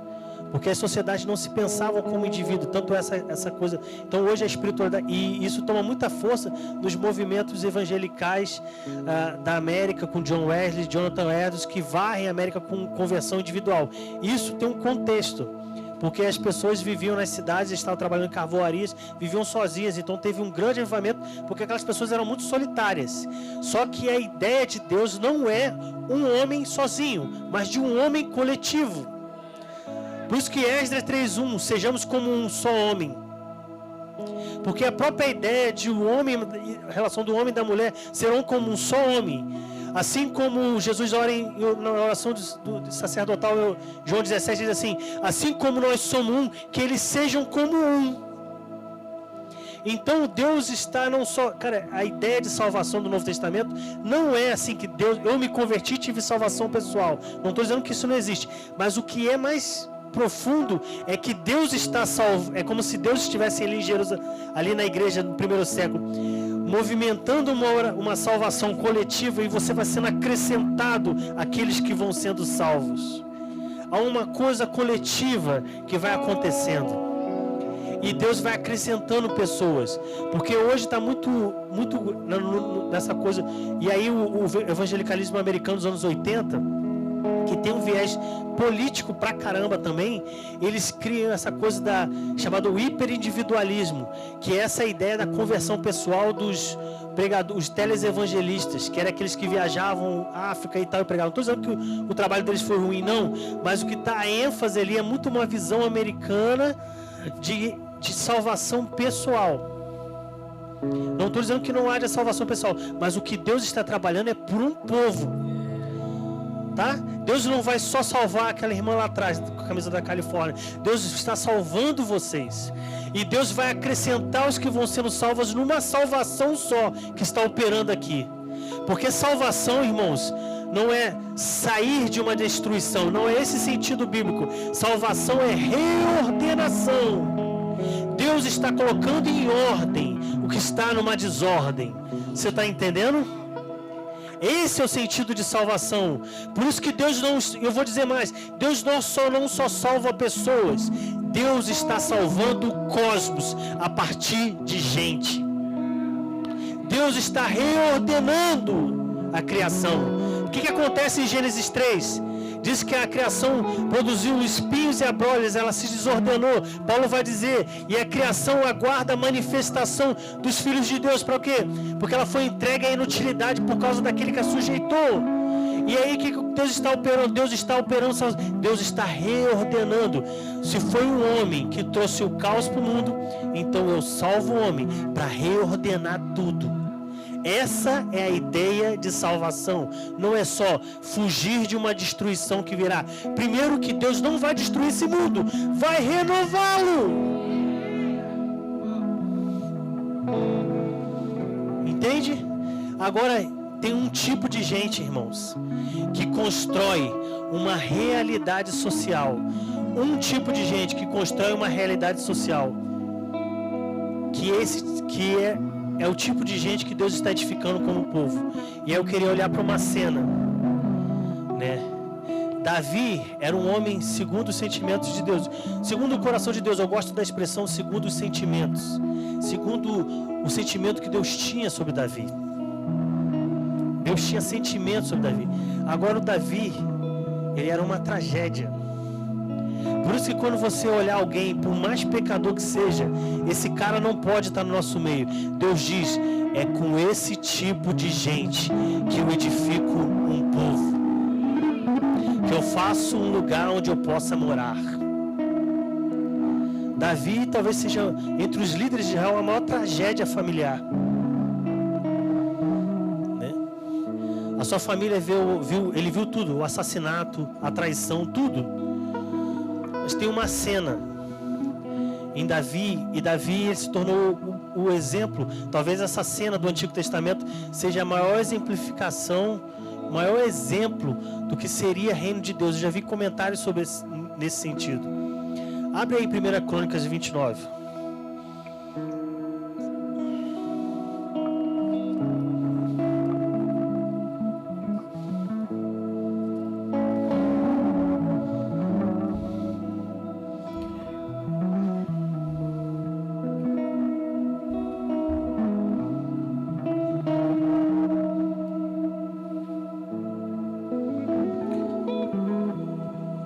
Porque as sociedades não se pensavam como indivíduo, tanto essa coisa. Então hoje a espiritualidade, e isso toma muita força nos movimentos evangelicais da América, com John Wesley, Jonathan Edwards, que varrem a América com conversão individual. Isso tem um contexto, porque as pessoas viviam nas cidades, estavam trabalhando em carvoarias, viviam sozinhas, então teve um grande avivamento, porque aquelas pessoas eram muito solitárias. Só que a ideia de Deus não é um homem sozinho, mas de um homem coletivo. Por isso que Esdras 3:1, sejamos como um só homem. Porque a própria ideia de o homem, a relação do homem e da mulher, serão como um só homem. Assim como Jesus ora na oração do sacerdotal, João 17 diz assim, assim como nós somos um, que eles sejam como um. Então Deus está não só... Cara, a ideia de salvação do Novo Testamento não é assim que Deus... Eu me converti e tive salvação pessoal. Não estou dizendo que isso não existe. Mas o que é mais profundo é que Deus está salvo. É como se Deus estivesse ali em Jerusalém, ali na igreja no primeiro século, movimentando uma salvação coletiva, e você vai sendo acrescentado àqueles que vão sendo salvos. Há uma coisa coletiva que vai acontecendo. E Deus vai acrescentando pessoas. Porque hoje está muito nessa coisa. E aí o evangelicalismo americano dos anos 80, que tem um viés político pra caramba também, eles criam essa coisa chamado hiperindividualismo, que é essa ideia da conversão pessoal dos pregadores, os telesevangelistas, que eram aqueles que viajavam África e tal e pregavam. Não estou dizendo que o trabalho deles foi ruim, não, mas o que está a ênfase ali é muito uma visão americana de salvação pessoal. Não estou dizendo que não haja salvação pessoal, mas o que Deus está trabalhando é por um povo. tá? Deus não vai só salvar aquela irmã lá atrás, com a camisa da Califórnia. Deus está salvando vocês. E Deus vai acrescentar os que vão sendo salvos numa salvação só que está operando aqui. Porque salvação, irmãos, não é sair de uma destruição, não é esse sentido bíblico. Salvação é reordenação. Deus está colocando em ordem o que está numa desordem. Você está entendendo? Esse é o sentido de salvação. Por isso que Deus não, eu vou dizer mais, Deus não só salva pessoas, Deus está salvando o cosmos a partir de gente. Deus está reordenando a criação. O que acontece em Gênesis 3? Diz que a criação produziu espinhos e abrolhos, ela se desordenou. Paulo vai dizer, e a criação aguarda a manifestação dos filhos de Deus. Para o quê? Porque ela foi entregue à inutilidade por causa daquele que a sujeitou. E aí o que Deus está operando? Deus está reordenando. Se foi um homem que trouxe o caos para o mundo, então eu salvo o homem para reordenar tudo. Essa é a ideia de salvação. Não é só fugir de uma destruição que virá. Primeiro que Deus não vai destruir esse mundo, vai renová-lo. Entende? Agora tem um tipo de gente, irmãos, que constrói uma realidade social. Um tipo de gente que constrói uma realidade social que é o tipo de gente que Deus está edificando como povo. E aí eu queria olhar para uma cena, né? Davi era um homem segundo os sentimentos de Deus, segundo o coração de Deus. Eu gosto da expressão segundo os sentimentos, segundo o sentimento que Deus tinha sobre Davi. Deus tinha sentimentos sobre Davi. Agora o Davi, ele era uma tragédia. Por isso que quando você olhar alguém, por mais pecador que seja, esse cara não pode estar no nosso meio. Deus diz, é com esse tipo de gente que eu edifico um povo, que eu faço um lugar onde eu possa morar. Davi talvez seja, entre os líderes de Israel, a maior tragédia familiar. Né? A sua família ele viu tudo, o assassinato, a traição, tudo. Mas tem uma cena em Davi, e Davi ele se tornou o exemplo. Talvez essa cena do Antigo Testamento seja a maior exemplificação, o maior exemplo do que seria reino de Deus. Eu já vi comentários sobre nesse sentido. Abre aí 1 Crônicas 29.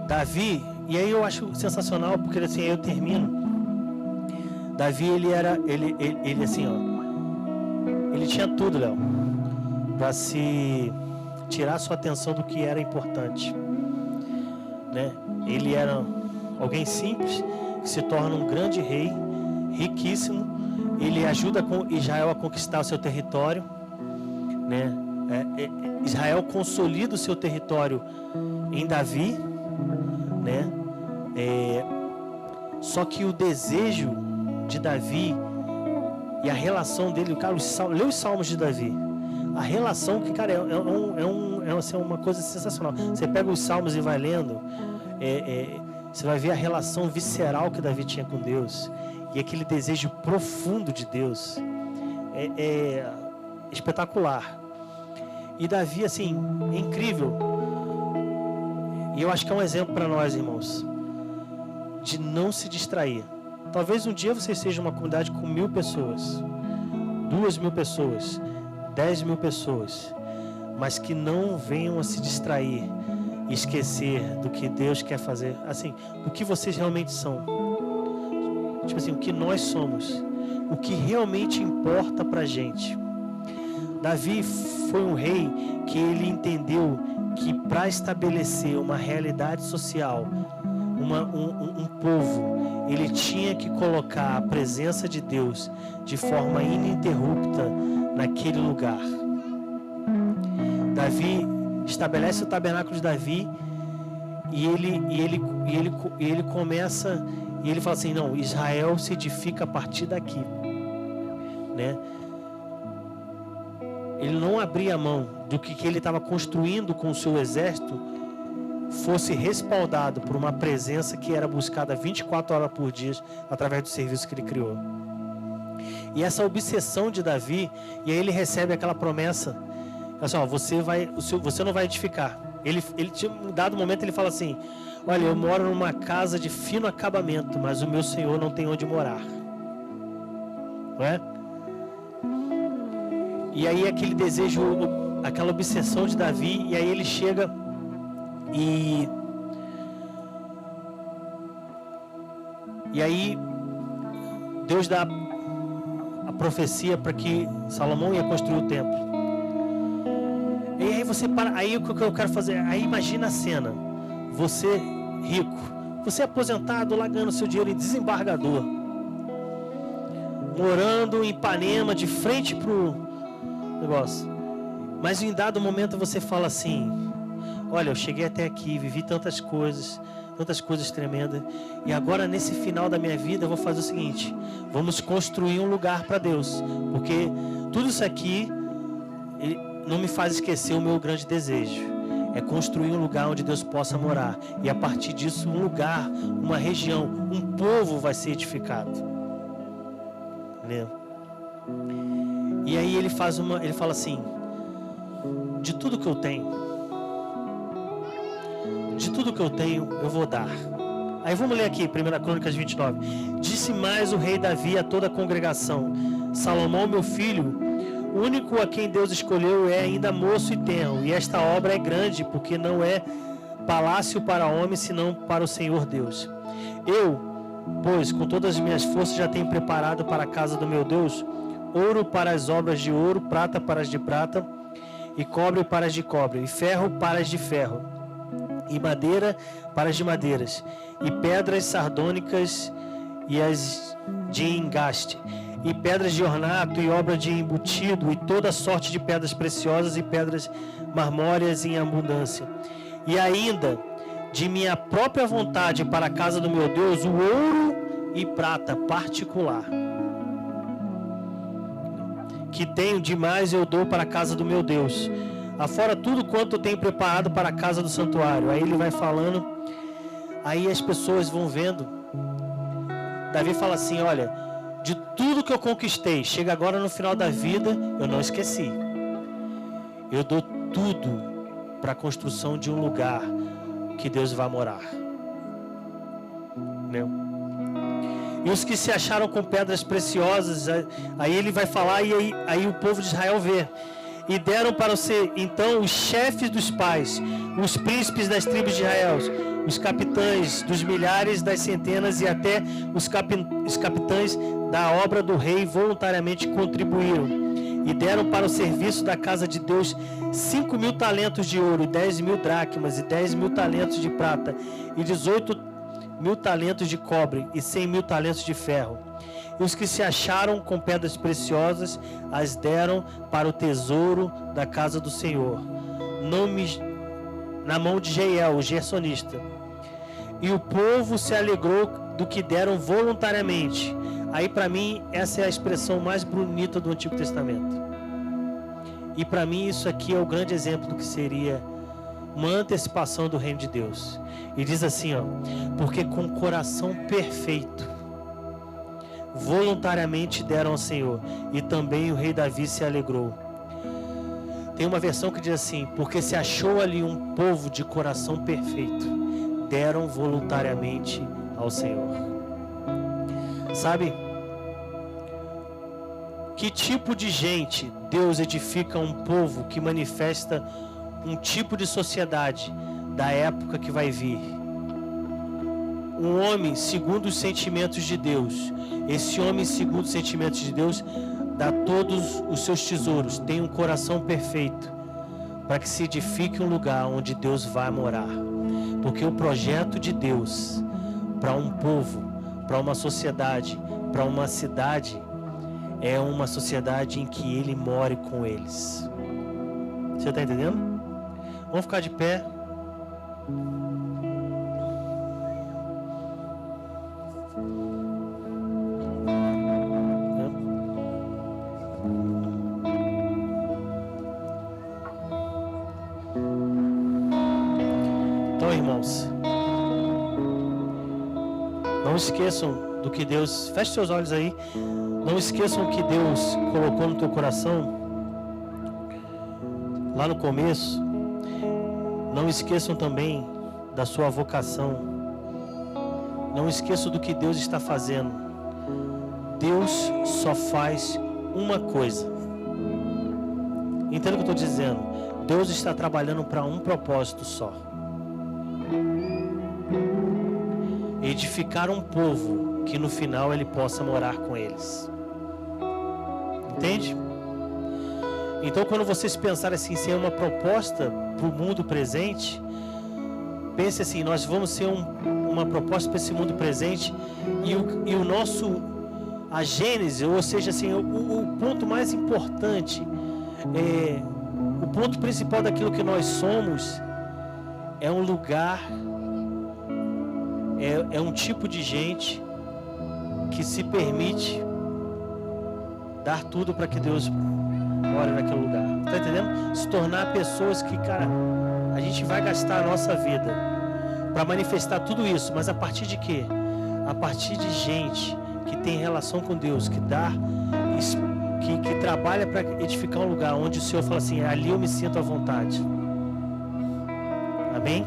Davi, e aí eu acho sensacional, porque assim, eu termino. Davi, ele assim, ó, ele tinha tudo, Léo, para se tirar sua atenção do que era importante, né? Ele era alguém simples, que se torna um grande rei, riquíssimo. Ele ajuda Israel a conquistar o seu território, né? Israel consolida o seu território em Davi, né? Só que o desejo de Davi e a relação dele, cara, lê os salmos de Davi, a relação que, cara, é uma coisa sensacional. Você pega os salmos e vai lendo, você vai ver a relação visceral que Davi tinha com Deus e aquele desejo profundo de Deus. É espetacular. E Davi, assim, é incrível. E eu acho que é um exemplo para nós, irmãos, de não se distrair. Talvez um dia você seja uma comunidade com 1.000 pessoas, 2.000 pessoas, 10.000 pessoas, mas que não venham a se distrair e esquecer do que Deus quer fazer, assim, do que vocês realmente são. Tipo assim, o que nós somos, o que realmente importa pra gente. Davi foi um rei que ele entendeu que para estabelecer uma realidade social, um povo, ele tinha que colocar a presença de Deus de forma ininterrupta naquele lugar. Davi estabelece o tabernáculo de Davi e ele começa, e ele fala assim, não, Israel se edifica a partir daqui, né? Ele não abria mão do que ele estava construindo com o seu exército fosse respaldado por uma presença que era buscada 24 horas por dia através do serviço que ele criou. E essa obsessão de Davi, e aí ele recebe aquela promessa, assim, ó, você não vai edificar. Ele tinha um dado momento, ele fala assim, olha, eu moro numa casa de fino acabamento, mas o meu Senhor não tem onde morar. Não é? E aí aquele desejo, aquela obsessão de Davi, e aí ele chega e aí Deus dá a profecia para que Salomão ia construir o templo. E aí você para, aí o que eu quero fazer, aí imagina a cena, você rico, você aposentado, lá ganhando seu dinheiro em desembargador, morando em Ipanema, de frente pro negócio, mas em dado momento você fala assim, olha, eu cheguei até aqui, vivi tantas coisas tremendas, e agora nesse final da minha vida eu vou fazer o seguinte, vamos construir um lugar para Deus, porque tudo isso aqui não me faz esquecer o meu grande desejo, é construir um lugar onde Deus possa morar, e a partir disso um lugar, uma região, um povo vai ser edificado. Entendeu? E aí ele fala assim, de tudo que eu tenho eu vou dar. Aí vamos ler aqui, 1 Crônicas 29. Disse mais o rei Davi a toda a congregação, Salomão, meu filho, o único a quem Deus escolheu é ainda moço e tenro, e esta obra é grande, porque não é palácio para homem, senão para o Senhor Deus. Eu, pois, com todas as minhas forças já tenho preparado para a casa do meu Deus, ouro para as obras de ouro, prata para as de prata, e cobre para as de cobre, e ferro para as de ferro, e madeira para as de madeiras, e pedras sardônicas e as de engaste, e pedras de ornato e obra de embutido, e toda sorte de pedras preciosas e pedras marmóreas em abundância. E ainda, de minha própria vontade para a casa do meu Deus, o ouro e prata particular. Que tenho demais eu dou para a casa do meu Deus, afora tudo quanto eu tenho preparado para a casa do santuário. Aí ele vai falando, aí as pessoas vão vendo. Davi fala assim, olha, de tudo que eu conquistei, chega agora no final da vida, eu não esqueci. Eu dou tudo para a construção de um lugar que Deus vai morar. Entendeu? E os que se acharam com pedras preciosas, aí ele vai falar, e aí o povo de Israel vê. E deram para você, então, os chefes dos pais, os príncipes das tribos de Israel, os capitães dos milhares, das centenas, e até os capitães da obra do rei voluntariamente contribuíram. E deram para o serviço da casa de Deus 5.000 talentos de ouro, 10.000 dracmas, e 10.000 talentos de prata, e 18.000 talentos de cobre, e 100.000 talentos de ferro. E os que se acharam com pedras preciosas as deram para o tesouro da casa do Senhor, na mão de Jeiel, o gersonista. E o povo se alegrou do que deram voluntariamente. Aí, para mim, essa é a expressão mais bonita do Antigo Testamento. E para mim isso aqui é o grande exemplo do que seria uma antecipação do reino de Deus. E diz assim, ó, porque com coração perfeito voluntariamente deram ao Senhor, e também o rei Davi se alegrou. Tem uma versão que diz assim, porque se achou ali um povo de coração perfeito, deram voluntariamente ao Senhor. Sabe, que tipo de gente Deus edifica um povo que manifesta um tipo de sociedade da época que vai vir? Um homem segundo os sentimentos de Deus. Esse homem segundo os sentimentos de Deus dá todos os seus tesouros, tem um coração perfeito, para que se edifique um lugar onde Deus vai morar. Porque o projeto de Deus para um povo, para uma sociedade, para uma cidade, é uma sociedade em que Ele more com eles. Você está entendendo? Vamos ficar de pé. Então, irmãos, não esqueçam do que Deus... Feche seus olhos aí. Não esqueçam o que Deus colocou no teu coração lá no começo. Não esqueçam também da sua vocação. Não esqueçam do que Deus está fazendo. Deus só faz uma coisa. Entenda o que eu estou dizendo. Deus está trabalhando para um propósito só: edificar um povo que no final Ele possa morar com eles. Entende? Então, quando vocês pensarem assim, ser uma proposta para o mundo presente, pense assim: nós vamos ser uma proposta para esse mundo presente, e o nosso, a gênese, ou seja, assim, o ponto mais importante, o ponto principal daquilo que nós somos, é um lugar, é um tipo de gente que se permite dar tudo para que Deus more naquele lugar. Tá entendendo? Se tornar pessoas que, cara, a gente vai gastar a nossa vida para manifestar tudo isso, mas a partir de quê? A partir de gente que tem relação com Deus, que dá, que trabalha para edificar um lugar onde o Senhor fala assim: ali eu me sinto à vontade. Amém?